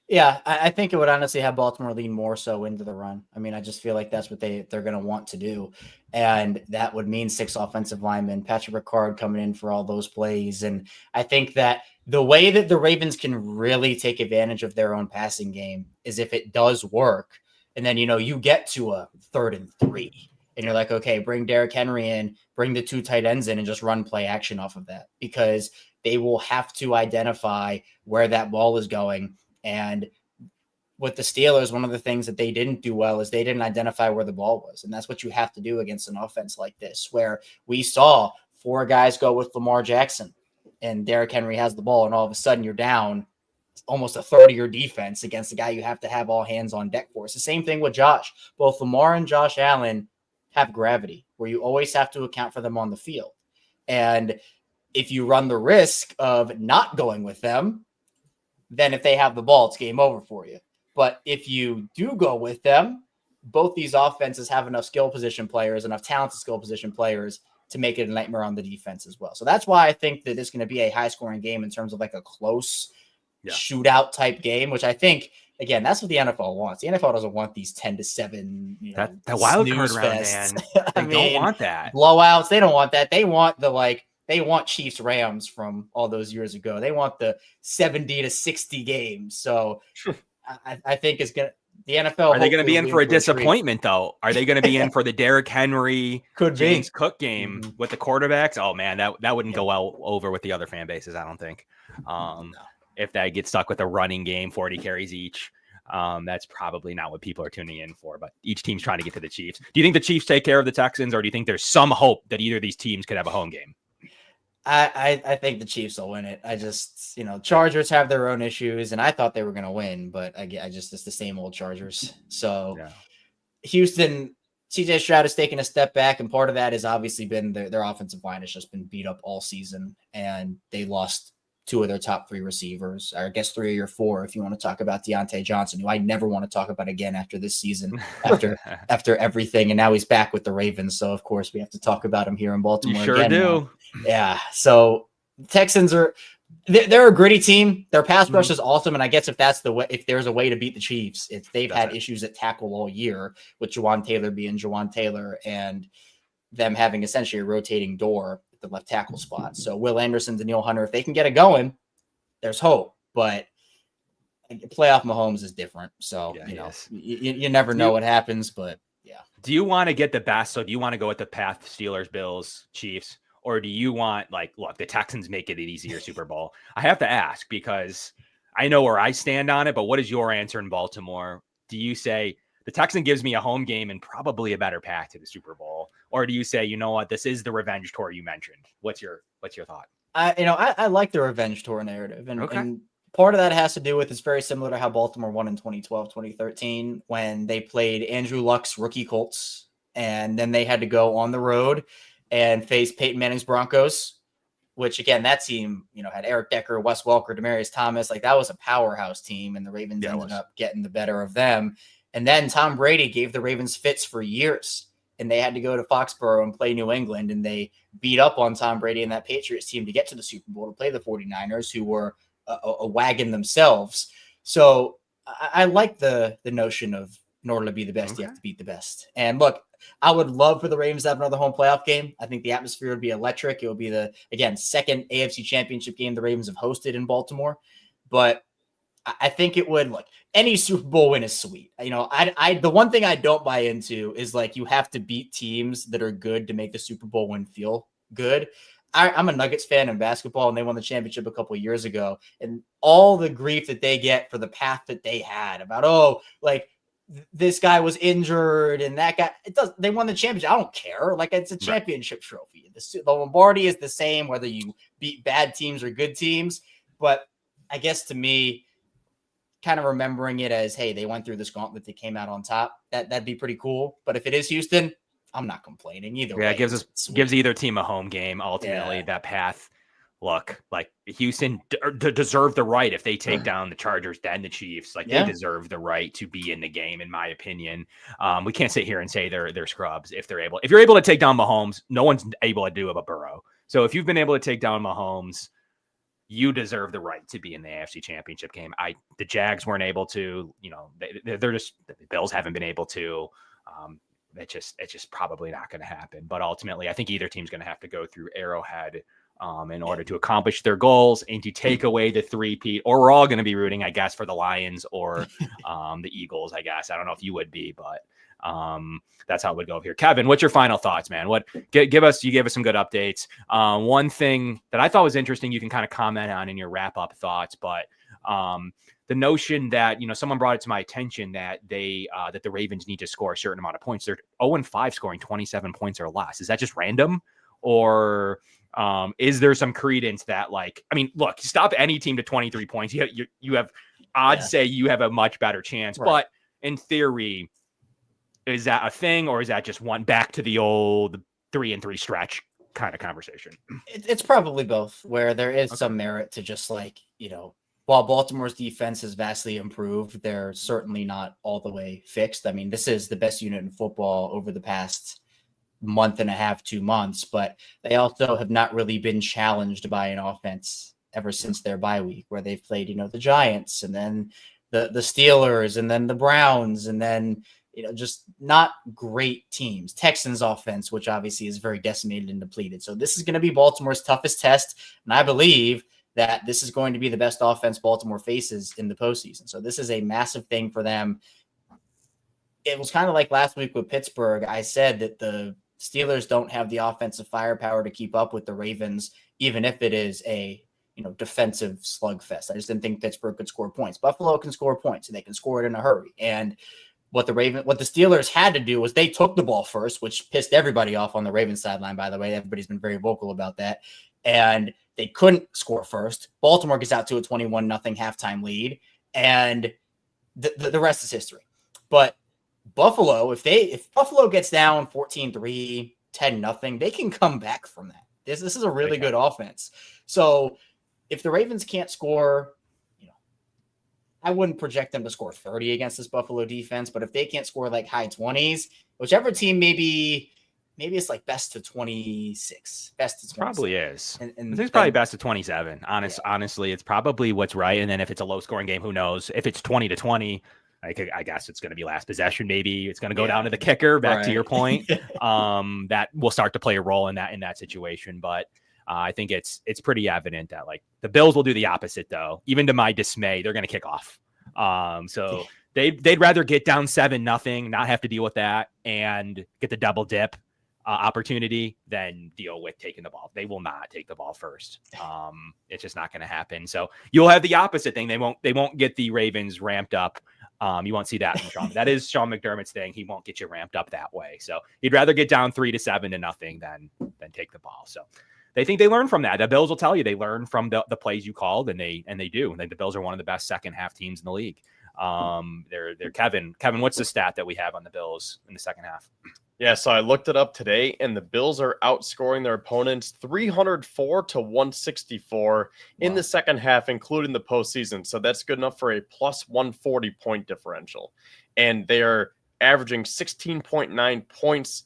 Yeah, I think it would honestly have Baltimore lean more so into the run. I just feel like that's what they're going to want to do. And that would mean 6 offensive linemen, Patrick Ricard coming in for all those plays. And I think that the way that the Ravens can really take advantage of their own passing game is if it does work. And then, you get to a 3rd and 3 and you're like, okay, bring Derrick Henry in, bring the 2 tight ends in, and just run play action off of that, because they will have to identify where that ball is going. And with the Steelers, one of the things that they didn't do well is they didn't identify where the ball was. And that's what you have to do against an offense like this, where we saw 4 guys go with Lamar Jackson and Derrick Henry has the ball, and all of a sudden you're down almost a third of your defense against the guy you have to have all hands on deck for. It's the same thing with Josh. Both Lamar and Josh Allen have gravity, where you always have to account for them on the field. And if you run the risk of not going with them, then if they have the ball, it's game over for you. But if you do go with them, both these offenses have enough skill position players, enough talented skill position players to make it a nightmare on the defense as well. So that's why I think that it's going to be a high scoring game in terms of like a close shootout type game, which I think, again, that's what the NFL wants. The NFL doesn't want these 10-7, that wild card round, man. They don't want that. Blowouts. They don't want that. They want they want Chiefs Rams from all those years ago. They want the 70-60 games. So I think it's going to, the NFL. Are they going to be in for a disappointment though? Are they going to be in for the Derrick Henry, James Cook game with the quarterbacks? Oh man, that wouldn't go well over with the other fan bases, I don't think. If that gets stuck with a running game, 40 carries each, that's probably not what people are tuning in for. But each team's trying to get to the Chiefs. Do you think the Chiefs take care of the Texans, or do you think there's some hope that either of these teams could have a home game? I think the Chiefs will win it. I just, Chargers have their own issues, and I thought they were going to win, but it's the same old Chargers. So Houston, CJ Stroud has taken a step back, and part of that has obviously been their offensive line has just been beat up all season, and they lost 2 of their top 3 receivers, or I guess 3 or 4 if you want to talk about Deontay Johnson, who I never want to talk about again after this season, after everything. And now he's back with the Ravens. So, of course, we have to talk about him here in Baltimore. You sure again do. now. Yeah. So Texans they're a gritty team. Their pass rush is awesome. And I guess if there's a way to beat the Chiefs, they've had issues at tackle all year, with Jawan Taylor being Jawan Taylor and them having essentially a rotating door at the left tackle spot. So Will Anderson, Daniil Hunter, if they can get it going, there's hope. But playoff Mahomes is different. So, you never know what happens, but yeah. Do you want to get the best? So do you want to go with the path Steelers, Bills, Chiefs? Or do you want, look, the Texans make it an easier Super Bowl? I have to ask because I know where I stand on it, but what is your answer in Baltimore? Do you say the Texan gives me a home game and probably a better path to the Super Bowl? Or do you say, you know what, this is the revenge tour you mentioned? What's your thought? I like the revenge tour narrative. And part of that has to do with, it's very similar to how Baltimore won in 2012, 2013, when they played Andrew Luck's rookie Colts. And then they had to go on the road and face Peyton Manning's Broncos, which, again, that team, had Eric Decker, Wes Welker, Demaryius Thomas. That was a powerhouse team, and the Ravens ended up getting the better of them. And then Tom Brady gave the Ravens fits for years, and they had to go to Foxborough and play New England, and they beat up on Tom Brady and that Patriots team to get to the Super Bowl to play the 49ers, who were a wagon themselves. So I like the notion of, in order to be the best, you have to beat the best. And look, I would love for the Ravens to have another home playoff game. I think the atmosphere would be electric. It would be the, second AFC Championship game the Ravens have hosted in Baltimore. But I think it would, any Super Bowl win is sweet. The one thing I don't buy into is, you have to beat teams that are good to make the Super Bowl win feel good. I'm a Nuggets fan in basketball, and they won the championship a couple of years ago. And all the grief that they get for the path that they had about, this guy was injured and that guy, they won the championship. I don't care. It's a championship trophy. The Lombardi is the same, whether you beat bad teams or good teams. But I guess to me, kind of remembering it as, hey, they went through this gauntlet, they came out on top. That'd be pretty cool. But if it is Houston, I'm not complaining either. Yeah, it gives either team a home game. Ultimately, that path. Look, Houston deserve the right if they take down the Chargers, then the Chiefs. They deserve the right to be in the game, in my opinion. We can't sit here and say they're scrubs if they're able. If you're able to take down Mahomes, no one's able to do it but Burrow. So if you've been able to take down Mahomes, you deserve the right to be in the AFC Championship game. The Jags weren't able to. They're just, the Bills haven't been able to. It's just probably not going to happen. But ultimately, I think either team's going to have to go through Arrowhead in order to accomplish their goals and to take away the three-peat. Or we're all going to be rooting, I guess, for the Lions or the Eagles, I guess. I don't know if you would be, but that's how it would go here. Kevin, what's your final thoughts, man? You gave us some good updates. One thing that I thought was interesting, you can kind of comment on in your wrap-up thoughts, but the notion that, someone brought it to my attention that that the Ravens need to score a certain amount of points. They're 0-5 scoring 27 points or less. Is that just random? Or is there some credence that, look, stop any team to 23 points. You have odds say you have a much better chance. Right. But in theory, is that a thing, or is that just one back to the old 3-3 stretch kind of conversation? It's probably both, where there is some merit to just while Baltimore's defense has vastly improved, they're certainly not all the way fixed. I mean, this is the best unit in football over the past month and a half, 2 months, but they also have not really been challenged by an offense ever since their bye week, where they've played, the Giants and then the Steelers and then the Browns and then, just not great teams. Texans offense, which obviously is very decimated and depleted. So this is going to be Baltimore's toughest test. And I believe that this is going to be the best offense Baltimore faces in the postseason. So this is a massive thing for them. It was kind of like last week with Pittsburgh. I said that the Steelers don't have the offensive firepower to keep up with the Ravens, even if it is a defensive slugfest. I just didn't think Pittsburgh could score points. Buffalo can score points, and they can score it in a hurry. And what the Steelers had to do was they took the ball first, which pissed everybody off on the Ravens sideline, by the way. Everybody's been very vocal about that. and they couldn't score first. Baltimore gets out to a 21-0 halftime lead, and the rest is history. But Buffalo, if Buffalo gets down 14-3, 10-0, they can come back from that. This is a really good offense. So if the Ravens can't score, I wouldn't project them to score 30 against this Buffalo defense, but if they can't score like high 20s, whichever team maybe it's like best to 26, best to 27. Probably is. And I think it's probably best to 27. Honestly, it's probably what's right. And then if it's a low scoring game, who knows? If it's 20-20, I guess it's going to be last possession. Maybe it's going to go down to the kicker. Back to your point, that will start to play a role in that situation. But I think it's pretty evident that like the Bills will do the opposite, though. Even to my dismay, they're going to kick off. So they'd rather get down 7-0, not have to deal with that, and get the double dip opportunity than deal with taking the ball. They will not take the ball first. It's just not going to happen. So you'll have the opposite thing. They won't get the Ravens ramped up. You won't see that from Sean. That is Sean McDermott's thing. He won't get you ramped up that way. So he'd rather get down 3-7 to nothing than take the ball. So they think they learn from that. The Bills will tell you they learn from the plays you called, and they do. And the Bills are one of the best second half teams in the league. They're Kevin, what's the stat that we have on the Bills in the second half? Yeah, so I looked it up today, and the Bills are outscoring their opponents 304-164 in the second half, including the postseason. So that's good enough for a plus 140 point differential. And they are averaging 16.9 points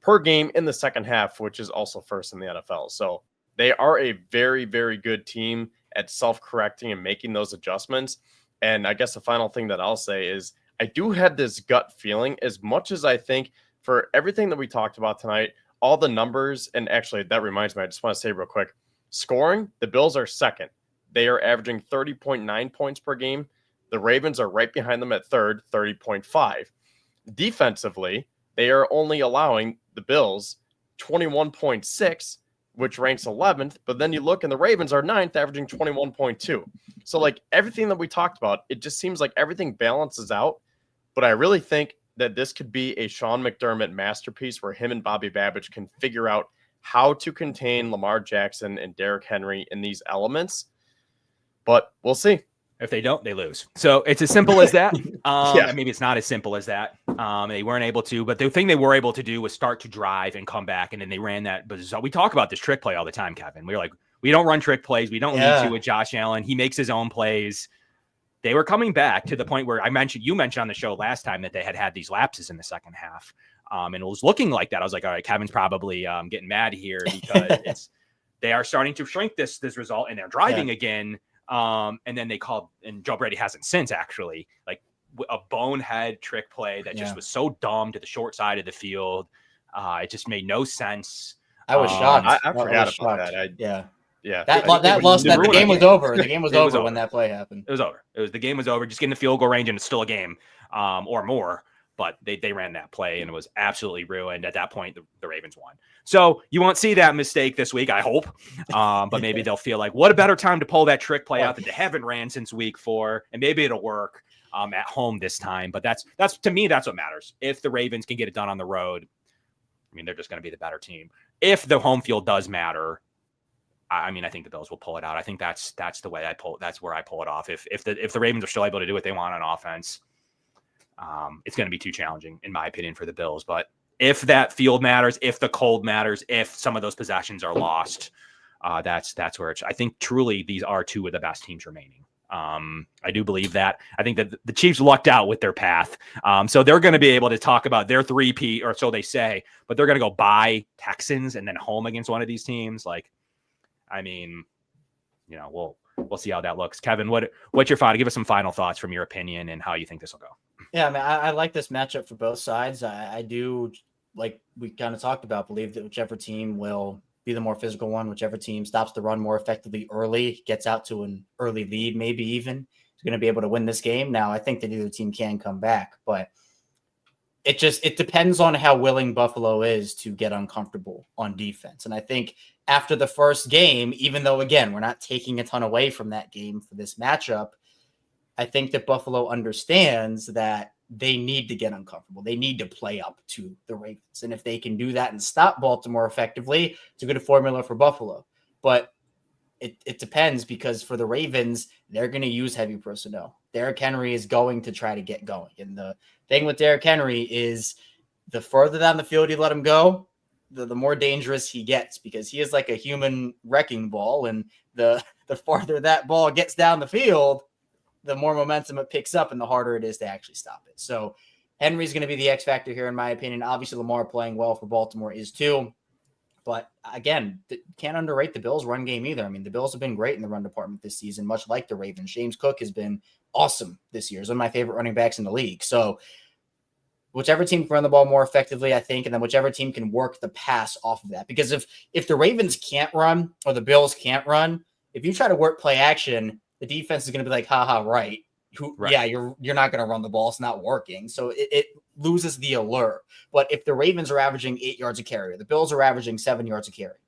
per game in the second half, which is also first in the NFL. So they are a very, very good team at self-correcting and making those adjustments. And I guess the final thing that I'll say is I do have this gut feeling, as much as I think for everything that we talked about tonight, all the numbers, and actually that reminds me, I just want to say real quick, scoring, the Bills are second. They are averaging 30.9 points per game. The Ravens are right behind them at third, 30.5. Defensively, they are only allowing the Bills 21.6, which ranks 11th. But then you look and the Ravens are ninth, averaging 21.2. So like everything that we talked about, it just seems like everything balances out. But I really think that this could be a Sean McDermott masterpiece where him and Bobby Babbage can figure out how to contain Lamar Jackson and Derrick Henry in these elements. But we'll see. If they don't, they lose. So it's as simple as that. Maybe it's not as simple as that. They weren't able to, but the thing they were able to do was start to drive and come back. And then they ran that. But we talk about this trick play all the time, Kevin. We were like, we don't run trick plays. We don't need to with Josh Allen. He makes his own plays. They were coming back to the point where you mentioned on the show last time that they had these lapses in the second half. And it was looking like that. I was like, all right, Kevin's probably getting mad here because they are starting to shrink this result, and they're driving again. And then they called, and Joe Brady hasn't since, actually, like a bonehead trick play that just was so dumb to the short side of the field. It just made no sense. I was shocked. I forgot about that. Yeah. The game was over. The game was over when that play happened. It was over. The game was over. Just getting the field goal range, and it's still a game or more. But they ran that play, and it was absolutely ruined. At that point, the Ravens won. So you won't see that mistake this week, I hope. But maybe they'll feel like, what a better time to pull that trick play out that they haven't ran since week 4, and maybe it'll work at home this time. But that's to me, that's what matters. If the Ravens can get it done on the road, I mean, they're just going to be the better team. If the home field does matter, I mean, I think the Bills will pull it out. I think that's the way I pull. That's where I pull it off. If the Ravens are still able to do what they want on offense, it's going to be too challenging, in my opinion, for the Bills. But if that field matters, if the cold matters, if some of those possessions are lost, that's where I think truly these are two of the best teams remaining. I do believe that. I think that the Chiefs lucked out with their path. So they're going to be able to talk about their three-peat, or so they say, but they're going to go by Texans and then home against one of these teams. Like, I mean, we'll see how that looks. Kevin, what's your final? Give us some final thoughts from your opinion and how you think this will go. Yeah, I mean, I like this matchup for both sides. I do, like we kind of talked about, believe that whichever team will be the more physical one, whichever team stops the run more effectively early, gets out to an early lead, maybe even, is going to be able to win this game. Now, I think that either team can come back, but it depends on how willing Buffalo is to get uncomfortable on defense. And I think after the first game, even though, again, we're not taking a ton away from that game for this matchup, I think that Buffalo understands that they need to get uncomfortable. They need to play up to the Ravens. And if they can do that and stop Baltimore effectively, it's a good formula for Buffalo. but it depends, because for the Ravens, they're going to use heavy personnel. Derrick Henry is going to try to get going. And the thing with Derrick Henry is the further down the field you let him go, the more dangerous he gets, because he is like a human wrecking ball. And the farther that ball gets down the field, the more momentum it picks up and the harder it is to actually stop it. So Henry's going to be the X factor here, in my opinion. Obviously, Lamar playing well for Baltimore is too. But again, can't underrate the Bills' run game either. I mean, the Bills have been great in the run department this season, much like the Ravens. James Cook has been awesome this year. He's one of my favorite running backs in the league. So whichever team can run the ball more effectively, I think, and then whichever team can work the pass off of that. Because if the Ravens can't run or the Bills can't run, if you try to work play action, the defense is going to be like, haha, right. Right. Yeah, you're not going to run the ball. It's not working. So it loses the allure. But if the Ravens are averaging 8 yards a carry, or the Bills are averaging 7 yards a carry,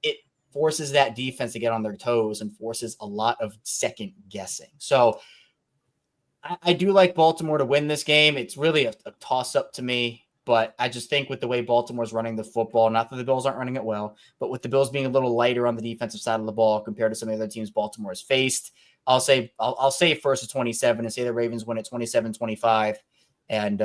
it forces that defense to get on their toes and forces a lot of second guessing. So I do like Baltimore to win this game. It's really a toss-up to me, but I just think with the way Baltimore's running the football, not that the Bills aren't running it well, but with the Bills being a little lighter on the defensive side of the ball compared to some of the other teams Baltimore has faced, I'll say first to 27 and say the Ravens win at 27-25, and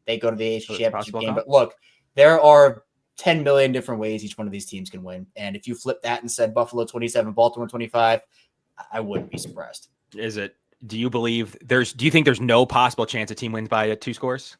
they go to the AFC Championship game. But look, there are 10 million different ways each one of these teams can win. And if you flip that and said Buffalo 27, Baltimore 25, I wouldn't be surprised. Do you think there's no possible chance a team wins by 2 scores?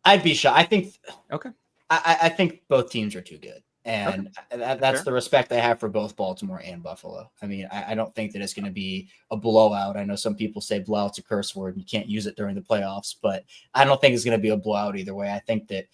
I'd be shocked. I think okay. I think both teams are too good. And that's Fair. the respect I have for both Baltimore and Buffalo. I mean, I don't think that it's going to be a blowout. I know some people say blowout's a curse word and you can't use it during the playoffs, but I don't think it's going to be a blowout either way. I think that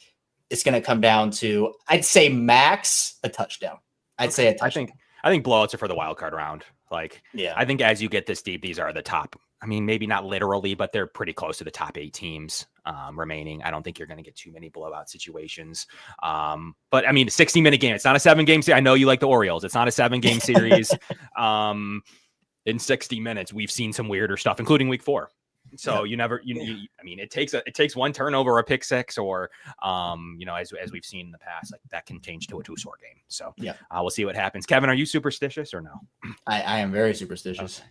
it's going to come down to, I'd say max a touchdown. I'd say a touchdown. I think blowouts are for the wild card round. Like, yeah, I think as you get this deep, these are the top. I mean, maybe not literally, but they're pretty close to the top 8 teams remaining. I don't think you're going to get too many blowout situations. But I mean, 60-minute game. It's not a 7-game series. I know you like the Orioles. It's not a 7-game series. In 60 minutes, we've seen some weirder stuff, including week 4. So I mean, it takes one turnover, a pick six, or as we've seen in the past, like that can change to a 2-score game. So we'll see what happens. Kevin, are you superstitious or no? I am very superstitious. Okay.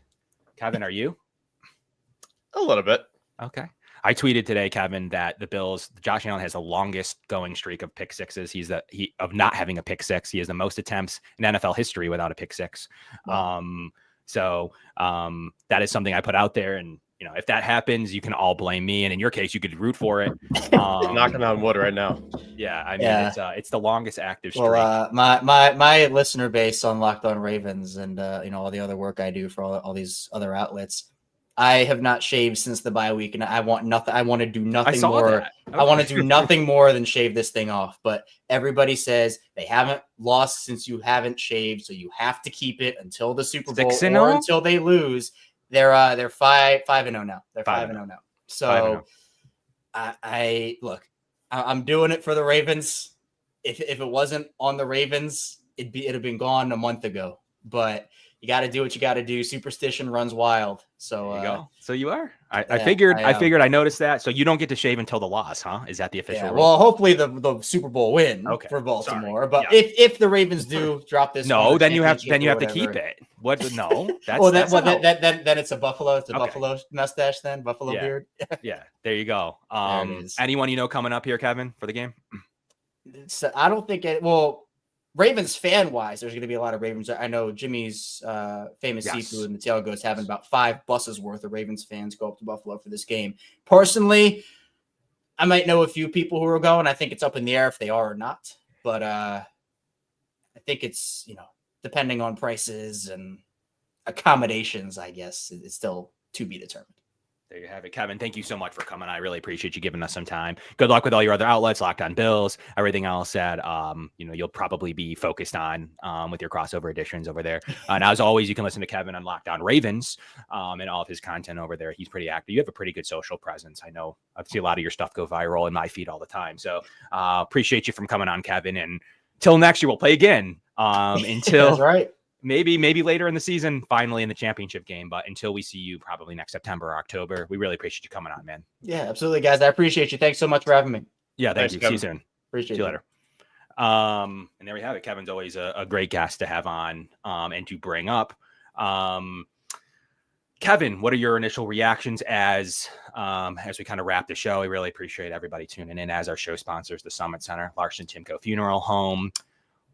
Kevin, are you? A little bit. Okay. I tweeted today, Kevin, that the Bills, Josh Allen has the longest going streak of pick sixes. Of not having a pick six. He has the most attempts in NFL history without a pick six. Wow. So that is something I put out there, and if that happens, you can all blame me, and in your case, you could root for it. Knocking on wood right now. Yeah, I mean, it's the longest active streak. Well, my listener base on Locked On Ravens and all the other work I do for all these other outlets, I have not shaved since the bye week, and I want nothing. I want to do nothing more. Okay. I want to do nothing more than shave this thing off. But everybody says they haven't lost since you haven't shaved, so you have to keep it until the Super Bowl or until they lose. They're 5-0 now. They're 5-0 now. So I look, I'm doing it for the Ravens. If it wasn't on the Ravens, it'd have been gone a month ago. But you got to do what you got to do. Superstition runs wild. So there you go. So you are. I figured. I noticed that. So you don't get to shave until the loss, huh? Is that the official rule? Well, hopefully the Super Bowl win for Baltimore. Sorry. But if the Ravens do drop this, then you have to keep it. What? No. That's, then it's a Buffalo. It's a Buffalo mustache. Then Buffalo beard. Yeah. There you go. Anyone coming up here, Kevin, for the game? So I don't think it. Well, Ravens fan wise, there's going to be a lot of Ravens. I know Jimmy's famous seafood and the tailgate is having about 5 buses worth of Ravens fans go up to Buffalo for this game. Personally, I might know a few people who are going. I think it's up in the air if they are or not. But I think it's, depending on prices and accommodations, I guess it's still to be determined. There you have it, Kevin. Thank you so much for coming. I really appreciate you giving us some time. Good luck with all your other outlets, Locked On Bills, everything else that, you'll probably be focused on with your crossover editions over there. And as always, you can listen to Kevin on Locked On Ravens and all of his content over there. He's pretty active. You have a pretty good social presence. I know I see a lot of your stuff go viral in my feed all the time. So appreciate you from coming on, Kevin. And until next year, we'll play again. Until That's right. Maybe later in the season, finally in the championship game. But until we see you probably next September or October, we really appreciate you coming on, man. Yeah, absolutely, guys. I appreciate you. Thanks so much for having me. Yeah, thank you. Kevin. See you soon. Appreciate See you later. And there we have it. Kevin's always a great guest to have on and to bring up. Kevin, what are your initial reactions as we kind of wrap the show? We really appreciate everybody tuning in as our show sponsors, the Summit Center, Larson-Timko Funeral Home.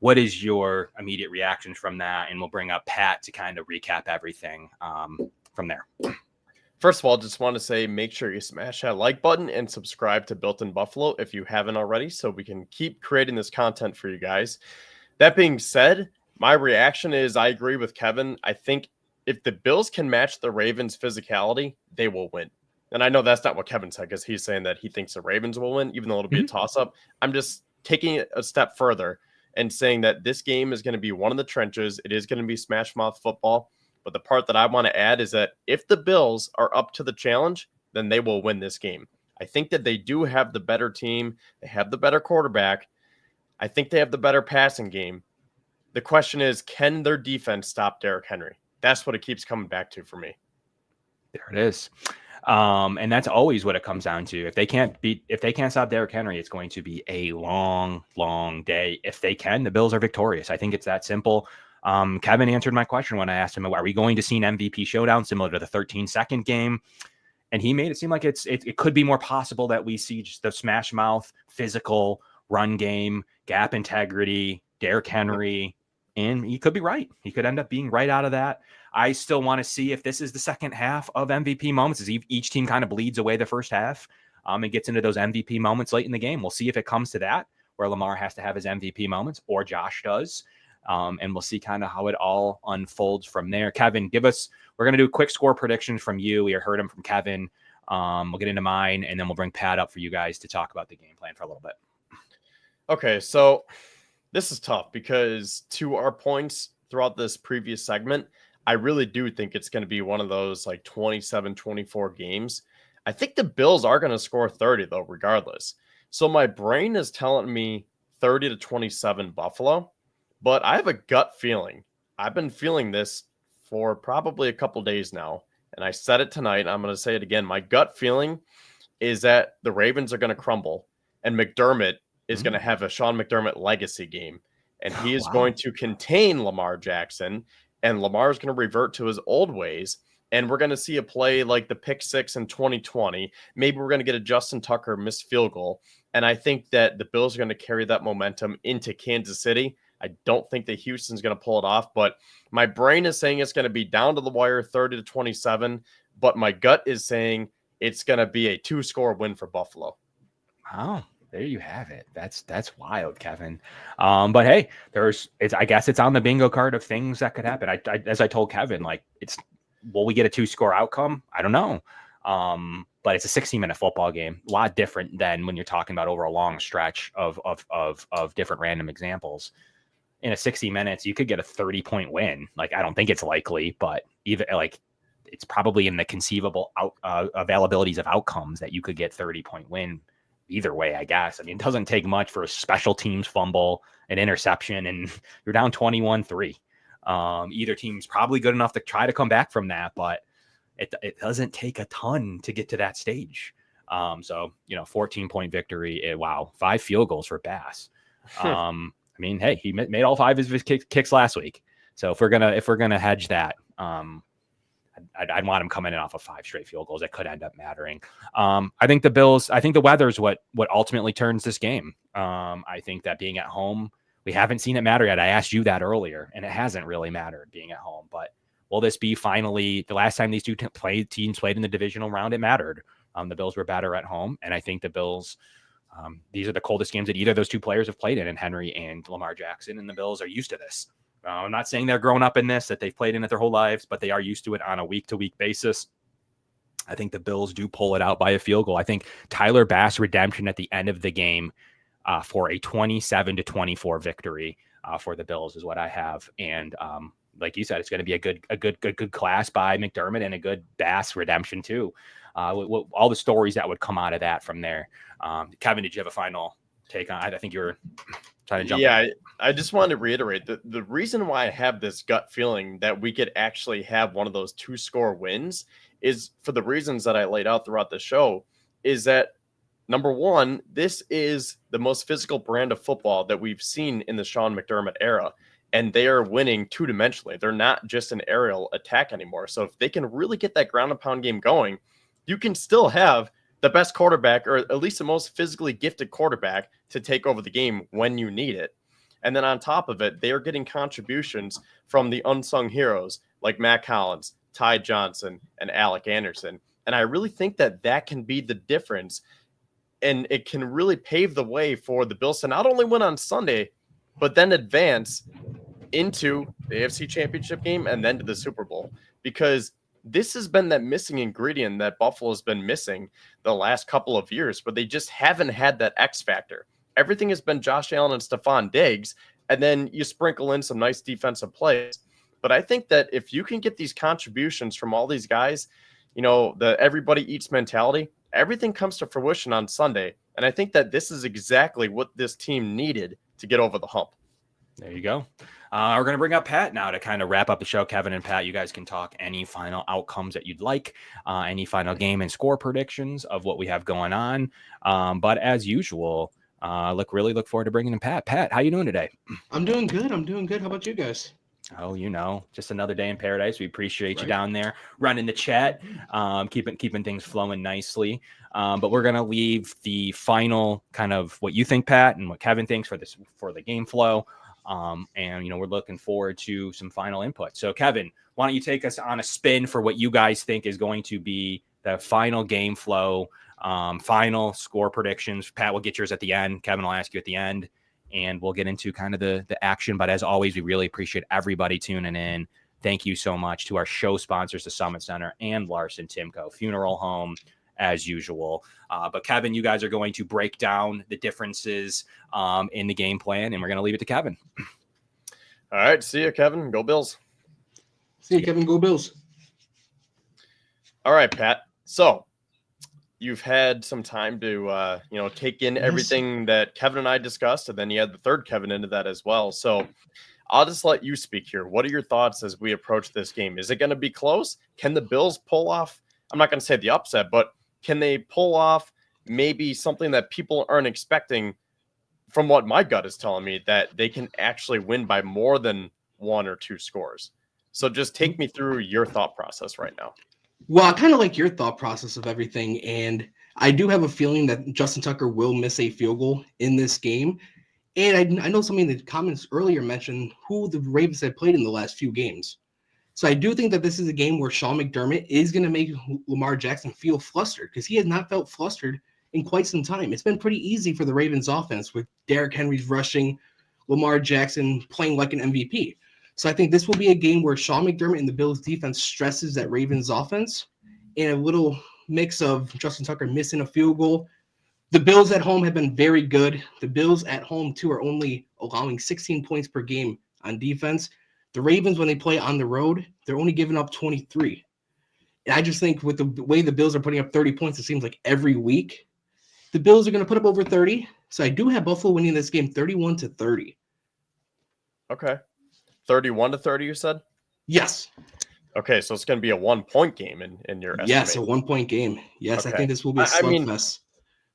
What is your immediate reactions from that? And we'll bring up Pat to kind of recap everything from there. First of all, just want to say, make sure you smash that like button and subscribe to Built in Buffalo if you haven't already, so we can keep creating this content for you guys. That being said, my reaction is I agree with Kevin. I think if the Bills can match the Ravens' physicality, they will win. And I know that's not what Kevin said, because he's saying that he thinks the Ravens will win, even though it'll be a toss-up. I'm just taking it a step further and saying that this game is going to be one of the trenches. It is going to be smash mouth football. But the part that I want to add is that if the Bills are up to the challenge, then they will win this game. I think that they do have the better team. They have the better quarterback. I think they have the better passing game. The question is, can their defense stop Derrick Henry? That's what it keeps coming back to for me. There it is. And that's always what it comes down to. If they can't stop Derrick Henry, it's going to be a long, long day. If they can, the Bills are victorious. I think it's that simple. Kevin answered my question when I asked him, are we going to see an MVP showdown similar to the 13-second game? And he made it seem like it could be more possible that we see just the smash mouth, physical run game, gap integrity, Derrick Henry. And he could be right. He could end up being right out of that. I still want to see if this is the second half of MVP moments, as each team kind of bleeds away the first half and gets into those MVP moments late in the game. We'll see if it comes to that, where Lamar has to have his MVP moments or Josh does. And we'll see kind of how it all unfolds from there. Kevin, we're going to do quick score predictions from you. We heard them from Kevin. We'll get into mine, and then we'll bring Pat up for you guys to talk about the game plan for a little bit. Okay, so this is tough because to our points throughout this previous segment, I really do think it's going to be one of those like 27-24 games. I think the Bills are going to score 30, though, regardless. So my brain is telling me 30-27 Buffalo. But I have a gut feeling. I've been feeling this for probably a couple days now. And I said it tonight. I'm going to say it again. My gut feeling is that the Ravens are going to crumble. And McDermott is going to have a Sean McDermott legacy game. And he is going to contain Lamar Jackson. And Lamar is going to revert to his old ways. And we're going to see a play like the pick six in 2020. Maybe we're going to get a Justin Tucker missed field goal. And I think that the Bills are going to carry that momentum into Kansas City. I don't think that Houston's going to pull it off, but my brain is saying it's going to be down to the wire 30-27, but my gut is saying it's going to be a 2-score win for Buffalo. Wow. There you have it. That's wild, Kevin. But hey, I guess it's on the bingo card of things that could happen. As I told Kevin, like will we get a 2-score outcome? I don't know. But it's a 16-minute football game, a lot different than when you're talking about over a long stretch of different random examples. In a 60 minutes, you could get a 30-point win. Like, I don't think it's likely, but even like it's probably in the conceivable availabilities of outcomes that you could get 30-point win either way, I guess. I mean, it doesn't take much for a special teams fumble, an interception, and you're down 21-3. Either team's probably good enough to try to come back from that, but it doesn't take a ton to get to that stage. 14-point victory. Wow. 5 field goals for Bass. I mean, hey, he made all 5 of his kicks last week. So if we're gonna hedge that, I'd want him coming in off of 5 straight field goals. It could end up mattering. I think the weather's what ultimately turns this game. I think that being at home, we haven't seen it matter yet. I asked you that earlier, and it hasn't really mattered being at home. But will this be finally the last time these two teams played in the divisional round? It mattered. The Bills were better at home, and I think the Bills. These are the coldest games that either of those two players have played in Henry and Lamar Jackson, and the Bills are used to this. I'm not saying they're grown up in this, that they've played in it their whole lives, but they are used to it on a week-to-week basis. I think the Bills do pull it out by a field goal. I think Tyler Bass redemption at the end of the game for a 27-24 victory for the Bills is what I have. And like you said, it's going to be a good class by McDermott and a good Bass redemption too. All the stories that would come out of that from there. Kevin, did you have a final take on? I think you were trying to jump. Yeah, I just wanted to reiterate that the reason why I have this gut feeling that we could actually have one of those 2-score wins is for the reasons that I laid out throughout the show. Is that number one, this is the most physical brand of football that we've seen in the Sean McDermott era. And they are winning two-dimensionally. They're not just an aerial attack anymore. So if they can really get that ground and pound game going, you can still have the best quarterback, or at least the most physically gifted quarterback, to take over the game when you need it. And then on top of it, they are getting contributions from the unsung heroes like Matt Collins, Ty Johnson, and Alec Anderson. And I really think that that can be the difference. And it can really pave the way for the Bills to not only win on Sunday, but then advance into the AFC Championship game and then to the Super Bowl. Because this has been that missing ingredient that Buffalo's been missing the last couple of years, but they just haven't had that X factor. Everything has been Josh Allen and Stephon Diggs, and then you sprinkle in some nice defensive plays. But I think that if you can get these contributions from all these guys, you know, the everybody eats mentality, everything comes to fruition on Sunday. And I think that this is exactly what this team needed to get over the hump. There you go. We're going to bring up Pat now to kind of wrap up the show. Kevin and Pat, you guys can talk any final outcomes that you'd like, any final game and score predictions of what we have going on. But as usual, really look forward to bringing in Pat. Pat, how you doing today? I'm doing good. How about you guys? Oh, you know, just another day in paradise. We appreciate you down there running the chat, keeping things flowing nicely. But we're going to leave the final kind of what you think, Pat, and what Kevin thinks for the game flow. And, you know, we're looking forward to some final input. So, Kevin, why don't you take us on a spin for what you guys think is going to be the final game flow, final score predictions. Pat will get yours at the end. Kevin will ask you at the end. And we'll get into kind of the action. But as always, we really appreciate everybody tuning in. Thank you so much to our show sponsors, the Summit Center and Larson-Timko Funeral Home, as usual. But Kevin, you guys are going to break down the differences in the game plan, and we're going to leave it to Kevin. All right. See you, Kevin. Go Bills. See you, Kevin. Go Bills. All right, Pat. So you've had some time to, take in everything that Kevin and I discussed, and then you had the third Kevin into that as well. So I'll just let you speak here. What are your thoughts as we approach this game? Is it going to be close? Can the Bills pull off? I'm not going to say the upset, but can they pull off maybe something that people aren't expecting, from what my gut is telling me, that they can actually win by more than one or two scores? So just take me through your thought process right now. Well, I kind of like your thought process of everything, and I do have a feeling that Justin Tucker will miss a field goal in this game. And I know somebody in the comments earlier mentioned who the Ravens have played in the last few games. So I do think that this is a game where Sean McDermott is going to make Lamar Jackson feel flustered, because he has not felt flustered in quite some time. It's been pretty easy for the Ravens offense with Derrick Henry's rushing, Lamar Jackson playing like an MVP. So I think this will be a game where Sean McDermott and the Bills defense stresses that Ravens offense, and a little mix of Justin Tucker missing a field goal. The Bills at home have been very good. The Bills at home, too, are only allowing 16 points per game on defense. The Ravens, when they play on the road, they're only giving up 23. And I just think with the way the Bills are putting up 30 points, it seems like every week, the Bills are going to put up over 30. So I do have Buffalo winning this game 31-30. Okay. 31-30, you said? Yes. Okay, so it's going to be a 1-point game in your estimate. Yes, a 1-point game. Yes, okay. I think this will be a slugfest.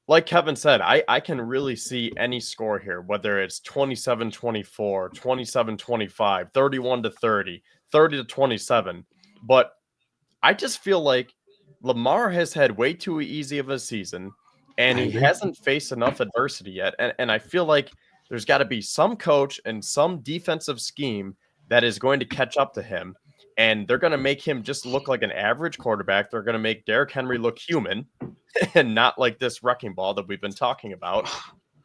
Like Kevin said, I can really see any score here, whether it's 27-24, 27-25, 31-30, 30-27. But I just feel like Lamar has had way too easy of a season, and he hasn't faced enough adversity yet. And I feel like there's got to be some coach and some defensive scheme that is going to catch up to him. And they're going to make him just look like an average quarterback. They're going to make Derrick Henry look human and not like this wrecking ball that we've been talking about.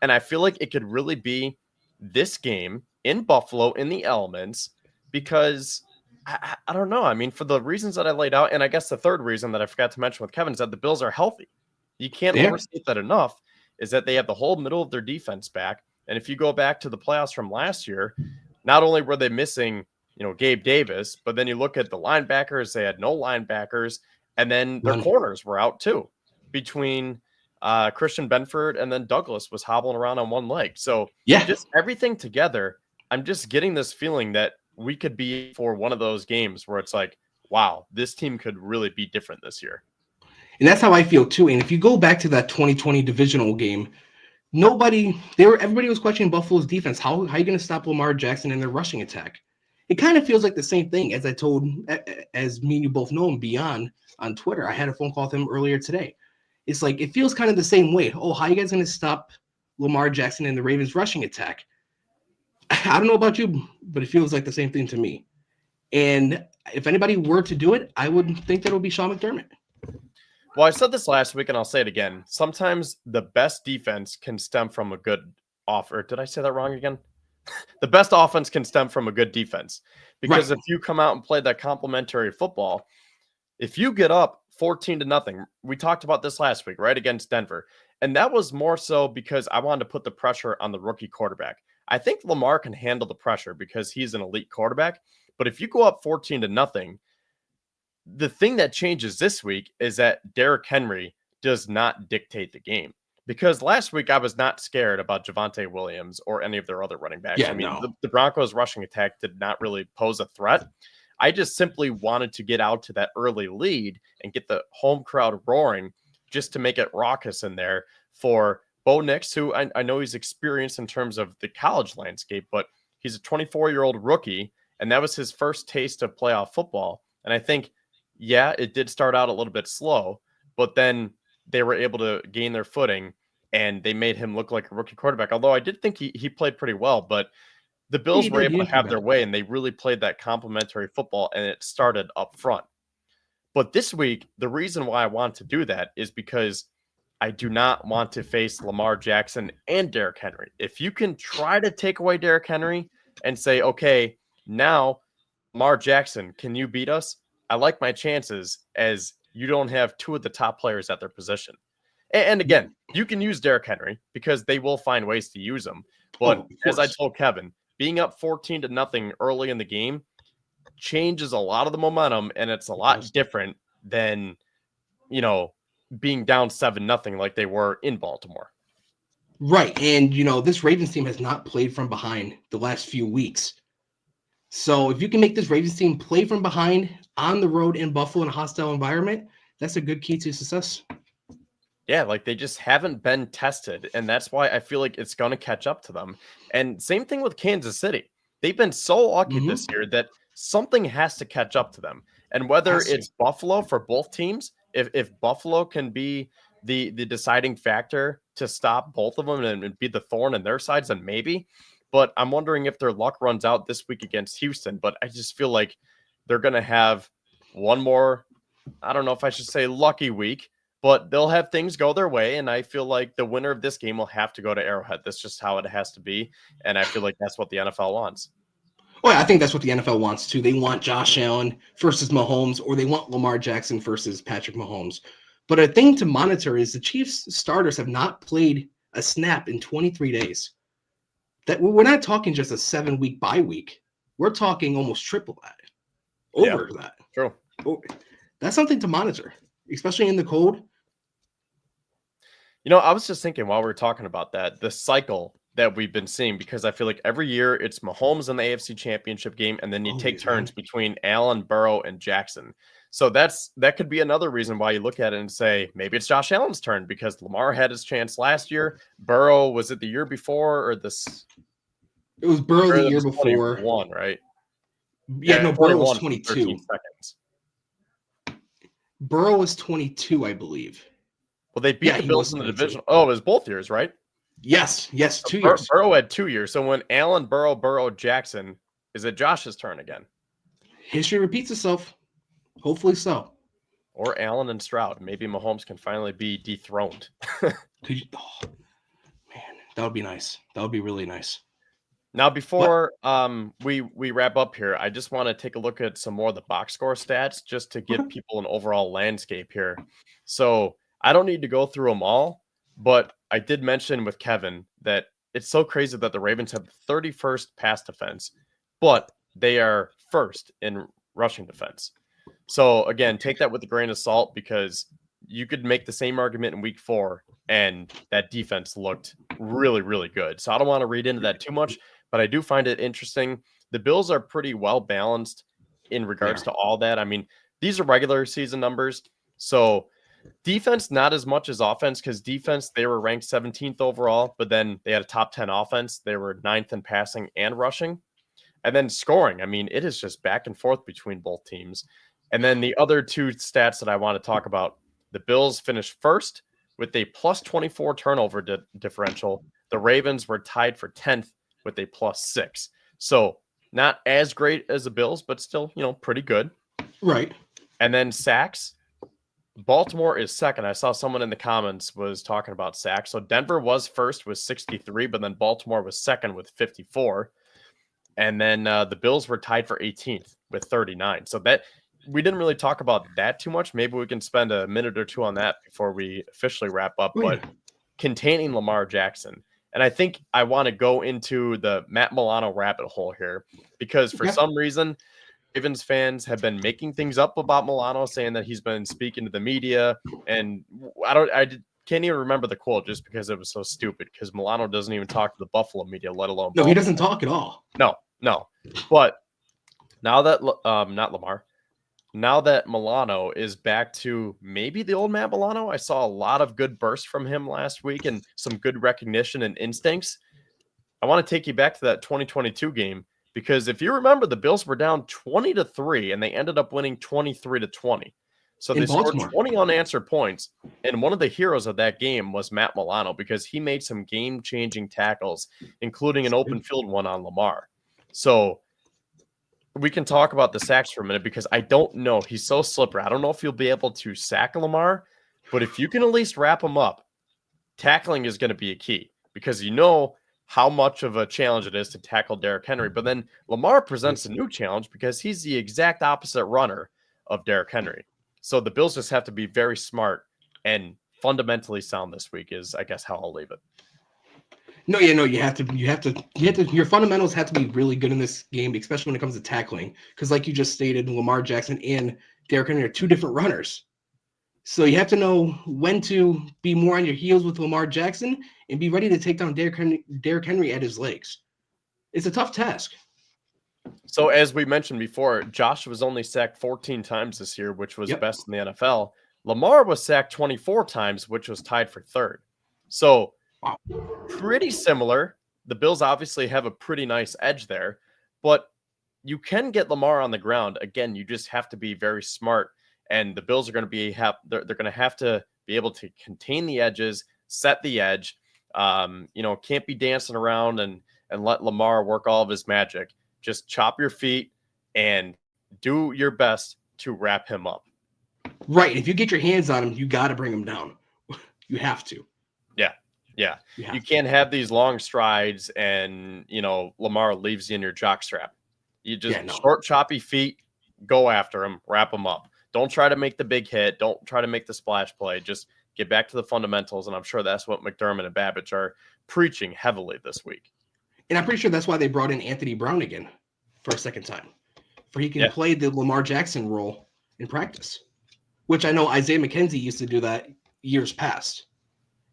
And I feel like it could really be this game in Buffalo in the elements, because I don't know. I mean, for the reasons that I laid out, and I guess the third reason that I forgot to mention with Kevin is that the Bills are healthy. You can't overstate that enough, is that they have the whole middle of their defense back. And if you go back to the playoffs from last year, not only were they missing Gabe Davis, but then you look at the linebackers, they had no linebackers, and then their corners were out too, between Christian Benford and then Douglas was hobbling around on one leg. So just everything together, I'm just getting this feeling that we could be for one of those games where it's like, wow, this team could really be different this year. And that's how I feel too. And if you go back to that 2020 divisional game, everybody was questioning Buffalo's defense. How are you going to stop Lamar Jackson in their rushing attack? It kind of feels like the same thing as as me and you both know him beyond on Twitter. I had a phone call with him earlier today. It's like, it feels kind of the same way. Oh, how are you guys going to stop Lamar Jackson in the Ravens rushing attack? I don't know about you, but it feels like the same thing to me. And if anybody were to do it, I would think that it would be Sean McDermott. Well, I said this last week, and I'll say it again. Sometimes the best defense can stem from a good offer. Did I say that wrong again? The best offense can stem from a good defense. Because if you come out and play that complementary football, if you get up 14-0, we talked about this last week, right, against Denver. And that was more so because I wanted to put the pressure on the rookie quarterback. I think Lamar can handle the pressure because he's an elite quarterback. But if you go up 14-0, the thing that changes this week is that Derrick Henry does not dictate the game. Because last week I was not scared about Javonte Williams or any of their other running backs. Yeah, I mean, the Broncos rushing attack did not really pose a threat. I just simply wanted to get out to that early lead and get the home crowd roaring just to make it raucous in there for Bo Nix, who I know he's experienced in terms of the college landscape, but he's a 24-year-old rookie, and that was his first taste of playoff football. And I think, yeah, it did start out a little bit slow, but then they were able to gain their footing, and they made him look like a rookie quarterback. Although I did think he played pretty well, but the Bills were able to have their way, and they really played that complementary football, and it started up front. But this week, the reason why I want to do that is because I do not want to face Lamar Jackson and Derrick Henry. If you can try to take away Derrick Henry and say, okay, now Lamar Jackson, can you beat us? I like my chances as you don't have two of the top players at their position. And again, you can use Derrick Henry because they will find ways to use him. But as I told Kevin, being up 14-0 early in the game changes a lot of the momentum, and it's a lot different than, being down 7-0 like they were in Baltimore. Right. And, this Ravens team has not played from behind the last few weeks. So if you can make this Ravens team play from behind on the road in Buffalo in a hostile environment, that's a good key to success. Yeah, like they just haven't been tested, and that's why I feel like it's going to catch up to them. And same thing with Kansas City. They've been so lucky this year that something has to catch up to them. And whether it's Buffalo for both teams, if Buffalo can be the deciding factor to stop both of them and be the thorn in their sides, then maybe. But I'm wondering if their luck runs out this week against Houston. But I just feel like they're going to have one more, I don't know if I should say lucky week, but they'll have things go their way. And I feel like the winner of this game will have to go to Arrowhead. That's just how it has to be. And I feel like that's what the NFL wants. Well, I think that's what the NFL wants too. They want Josh Allen versus Mahomes, or they want Lamar Jackson versus Patrick Mahomes. But a thing to monitor is the Chiefs starters have not played a snap in 23 days. That we're not talking just a 7-week bye week. We're talking almost triple that, over that. True. That's something to monitor, especially in the cold. I was just thinking while we were talking about that, the cycle that we've been seeing, because I feel like every year it's Mahomes in the AFC Championship game, and then you take turns between Allen, Burrow, and Jackson. So that could be another reason why you look at it and say, maybe it's Josh Allen's turn because Lamar had his chance last year. Burrow, was it the year before or this? It was Burrow the year before. 21, right? Yeah, no, Burrow was 22. 13 seconds. Burrow was 22, I believe. Well, they beat the Bills in the division. Oh, it was both years, right? Yes, 2 years. Burrow had 2 years. So when Allen, Burrow, Jackson, is it Josh's turn again? History repeats itself. Hopefully so. Or Allen and Stroud. Maybe Mahomes can finally be dethroned. Man, that would be nice. That would be really nice. Now, before we wrap up here, I just want to take a look at some more of the box score stats just to give people an overall landscape here. So I don't need to go through them all, but I did mention with Kevin that it's so crazy that the Ravens have the 31st pass defense, but they are first in rushing defense. So again, take that with a grain of salt, because you could make the same argument in week 4 and that defense looked really, really good. So I don't want to read into that too much, but I do find it interesting. The Bills are pretty well balanced in regards to all that. I mean, these are regular season numbers. So Defense, not as much as offense, because defense, they were ranked 17th overall, but then they had a top 10 offense. They were 9th in passing and rushing. And then scoring, I mean, it is just back and forth between both teams. And then the other two stats that I want to talk about, the Bills finished first with a plus 24 turnover differential. The Ravens were tied for 10th with a plus 6. So not as great as the Bills, but still, pretty good. Right. And then sacks, Baltimore is second. I saw someone in the comments was talking about sacks. So Denver was first with 63, but then Baltimore was second with 54. And then the Bills were tied for 18th with 39. So that we didn't really talk about that too much. Maybe we can spend a minute or two on that before we officially wrap up. But containing Lamar Jackson. And I think I want to go into the Matt Milano rabbit hole here because for some reason, Ravens fans have been making things up about Milano, saying that he's been speaking to the media. And I can't even remember the quote just because it was so stupid, because Milano doesn't even talk to the Buffalo media, let alone Baltimore. He doesn't talk at all. No. But now that not Lamar, now that Milano is back to maybe the old Matt Milano, I saw a lot of good bursts from him last week and some good recognition and instincts. I want to take you back to that 2022 game, because if you remember, the Bills were down 20-3 and they ended up winning 23-20. So they scored 20 unanswered points, and one of the heroes of that game was Matt Milano, because he made some game-changing tackles, including an open field one on Lamar. So we can talk about the sacks for a minute, because I don't know. He's so slippery. I don't know if you'll be able to sack Lamar, but if you can at least wrap him up, tackling is going to be a key, because how much of a challenge it is to tackle Derrick Henry. But then Lamar presents a new challenge because he's the exact opposite runner of Derrick Henry. So the Bills just have to be very smart and fundamentally sound this week is, I guess, how I'll leave it. You have to, your fundamentals have to be really good in this game, especially when it comes to tackling. Because like you just stated, Lamar Jackson and Derrick Henry are two different runners. So you have to know when to be more on your heels with Lamar Jackson and be ready to take down Derrick Henry at his legs. It's a tough task. So as we mentioned before, Josh was only sacked 14 times this year, which was best in the NFL. Lamar was sacked 24 times, which was tied for third. So pretty similar. The Bills obviously have a pretty nice edge there, but you can get Lamar on the ground. Again, you just have to be very smart. And the Bills are going to they're going to have to be able to contain the edges, set the edge. Can't be dancing around and let Lamar work all of his magic. Just chop your feet and do your best to wrap him up. Right. If you get your hands on him, you got to bring him down. You have to. Yeah. You can't have these long strides and, Lamar leaves you in your jockstrap. You just short, choppy feet, go after him, wrap him up. Don't try to make the big hit. Don't try to make the splash play. Just get back to the fundamentals, and I'm sure that's what McDermott and Babbage are preaching heavily this week. And I'm pretty sure that's why they brought in Anthony Brown again for a second time, for he can play the Lamar Jackson role in practice, which I know Isaiah McKenzie used to do that years past,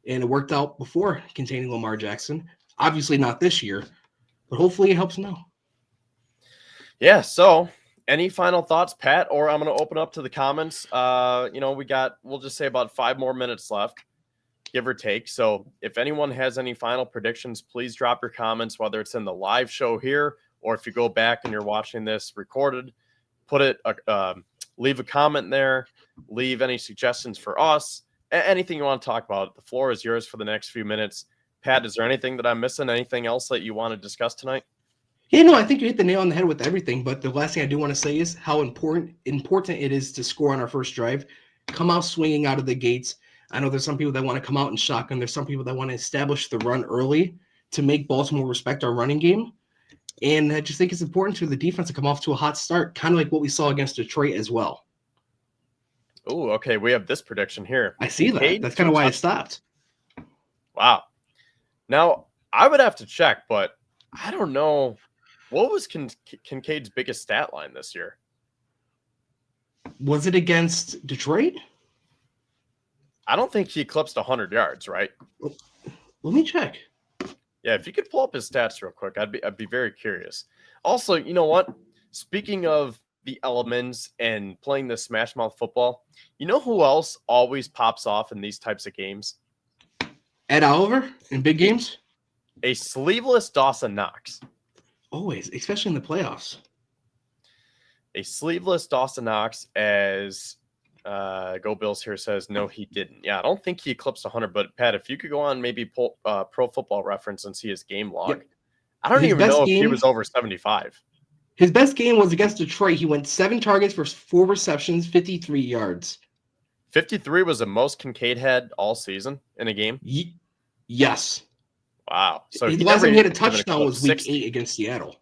and it worked out before containing Lamar Jackson. Obviously not this year, but hopefully it helps now. Yeah, so any final thoughts, Pat? Or I'm going to open up to the comments. We'll just say about 5 more minutes left, give or take. So if anyone has any final predictions, please drop your comments, whether it's in the live show here or if you go back and you're watching this recorded, leave a comment there, leave any suggestions for us, anything you want to talk about. The floor is yours for the next few minutes. Pat, is there anything that I'm missing? Anything else that you want to discuss tonight? Yeah, no, I think you hit the nail on the head with everything. But the last thing I do want to say is how important it is to score on our first drive. Come out swinging out of the gates. I know there's some people that want to come out in shotgun. There's some people that want to establish the run early to make Baltimore respect our running game. And I just think it's important for the defense to come off to a hot start, kind of like what we saw against Detroit as well. Oh, okay. We have this prediction here. I see that. That's kind of why I stopped. Wow. Now, I would have to check, but I don't know. What was Kincaid's biggest stat line this year? Was it against Detroit? I don't think he eclipsed 100 yards, right? Let me check. Yeah, if you could pull up his stats real quick, I'd be very curious. Also, you know what? Speaking of the elements and playing this smash mouth football, you know who else always pops off in these types of games? Ed Oliver in big games? A sleeveless Dawson Knox. Always, especially in the playoffs. A sleeveless Dawson Knox, as Go Bills here says, no, he didn't. Yeah, I don't think he eclipsed 100, but Pat, if you could go on maybe Pro Football Reference and see his game log. Yep. I don't even know if he was over 75. His best game was against Detroit. He went 7 targets for 4 receptions, 53 yards. 53 was the most Kincaid had all season in a game? Yes. Wow. So the last time he had a touchdown was week 8 against Seattle.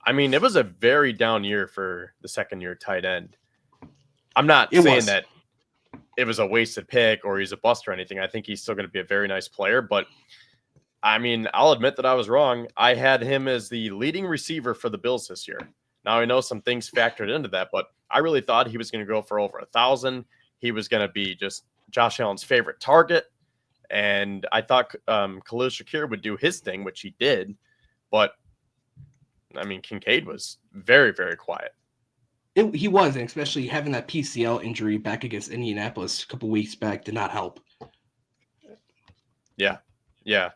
I mean, it was a very down year for the second-year tight end. I'm not saying that it was a wasted pick or he's a bust or anything. I think he's still going to be a very nice player, but I mean, I'll admit that I was wrong. I had him as the leading receiver for the Bills this year. Now, I know some things factored into that, but I really thought he was going to go for over 1,000. He was going to be just Josh Allen's favorite target. And I thought Khalil Shakir would do his thing, which he did. But, I mean, Kincaid was very, very quiet. He was, and especially having that PCL injury back against Indianapolis a couple weeks back did not help. Yeah.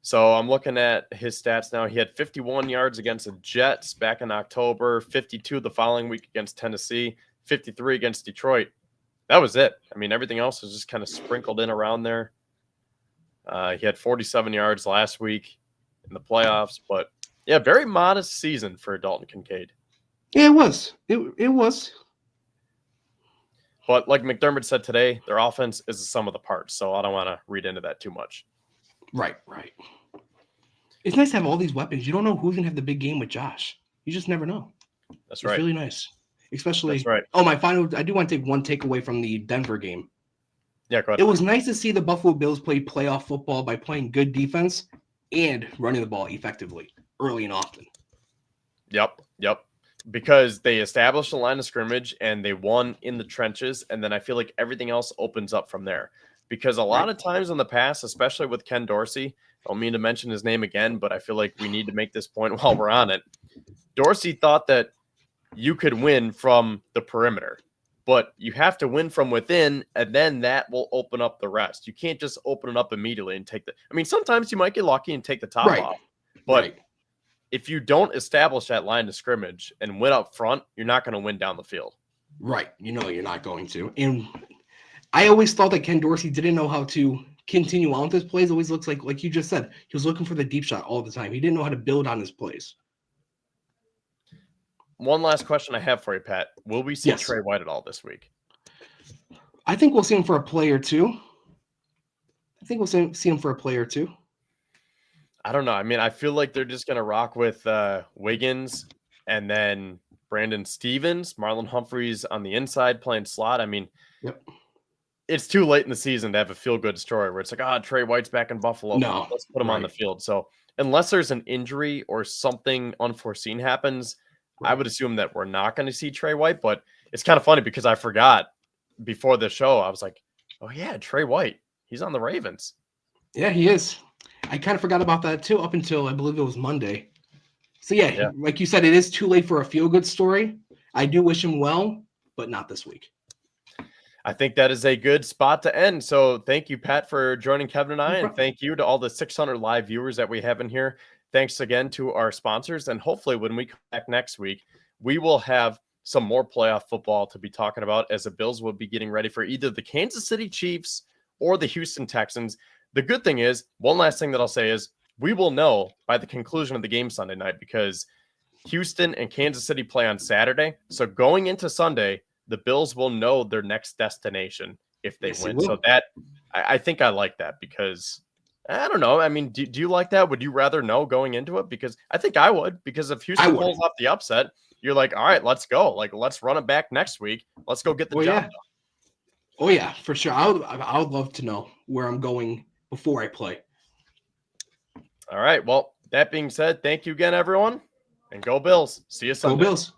So I'm looking at his stats now. He had 51 yards against the Jets back in October, 52 the following week against Tennessee, 53 against Detroit. That was it. I mean, everything else was just kind of sprinkled in around there. He had 47 yards last week in the playoffs, but yeah, very modest season for Dalton Kincaid. Yeah, it was. It was. But like McDermott said today, their offense is the sum of the parts, so I don't want to read into that too much. Right. It's nice to have all these weapons. You don't know who's going to have the big game with Josh. You just never know. That's right. It's really nice. Especially, that's right. Oh, I do want to take one takeaway from the Denver game. Yeah, go ahead. It was nice to see the Buffalo Bills play playoff football by playing good defense and running the ball effectively early and often. Yep. Because they established a line of scrimmage and they won in the trenches, and then I feel like everything else opens up from there. Because a lot of times in the past, especially with Ken Dorsey, I don't mean to mention his name again, but I feel like we need to make this point while we're on it. Dorsey thought that you could win from the perimeter, but you have to win from within, and then that will open up the rest. You can't just open it up immediately and take I mean, sometimes you might get lucky and take the top off, but if you don't establish that line of scrimmage and win up front, you're not going to win down the field. Right. You know you're not going to. And I always thought that Ken Dorsey didn't know how to continue on with his plays. Always looks like you just said, he was looking for the deep shot all the time. He didn't know how to build on his plays. One last question I have for you, Pat. Will we see Trey White at all this week? I think we'll see him for a play or two. I don't know. I mean, I feel like they're just going to rock with Wiggins and then Brandon Stevens, Marlon Humphreys on the inside playing slot. I mean, it's too late in the season to have a feel-good story where it's like, Trey White's back in Buffalo. No, let's put him on the field. So unless there's an injury or something unforeseen happens, I would assume that we're not going to see Trey White. But it's kind of funny because I forgot before the show. I was like, oh, yeah, Trey White. He's on the Ravens. Yeah, he is. I kind of forgot about that too up until I believe it was Monday. So, yeah, like you said, it is too late for a feel-good story. I do wish him well, but not this week. I think that is a good spot to end. So thank you, Pat, for joining Kevin and I, and thank you to all the 600 live viewers that we have in here. Thanks again to our sponsors, and hopefully when we come back next week, we will have some more playoff football to be talking about as the Bills will be getting ready for either the Kansas City Chiefs or the Houston Texans. The good thing is, one last thing that I'll say is, we will know by the conclusion of the game Sunday night because Houston and Kansas City play on Saturday. So going into Sunday, the Bills will know their next destination if they win. So that I think I like that because I don't know. I mean, do you like that? Would you rather know going into it? Because I think I would, because if Houston pulls off the upset, you're like, all right, let's go. Like, let's run it back next week. Let's go get the job done. Oh yeah, for sure. I would love to know where I'm going before I play. All right. Well, that being said, thank you again, everyone, and go Bills. See you Sunday. Go Bills.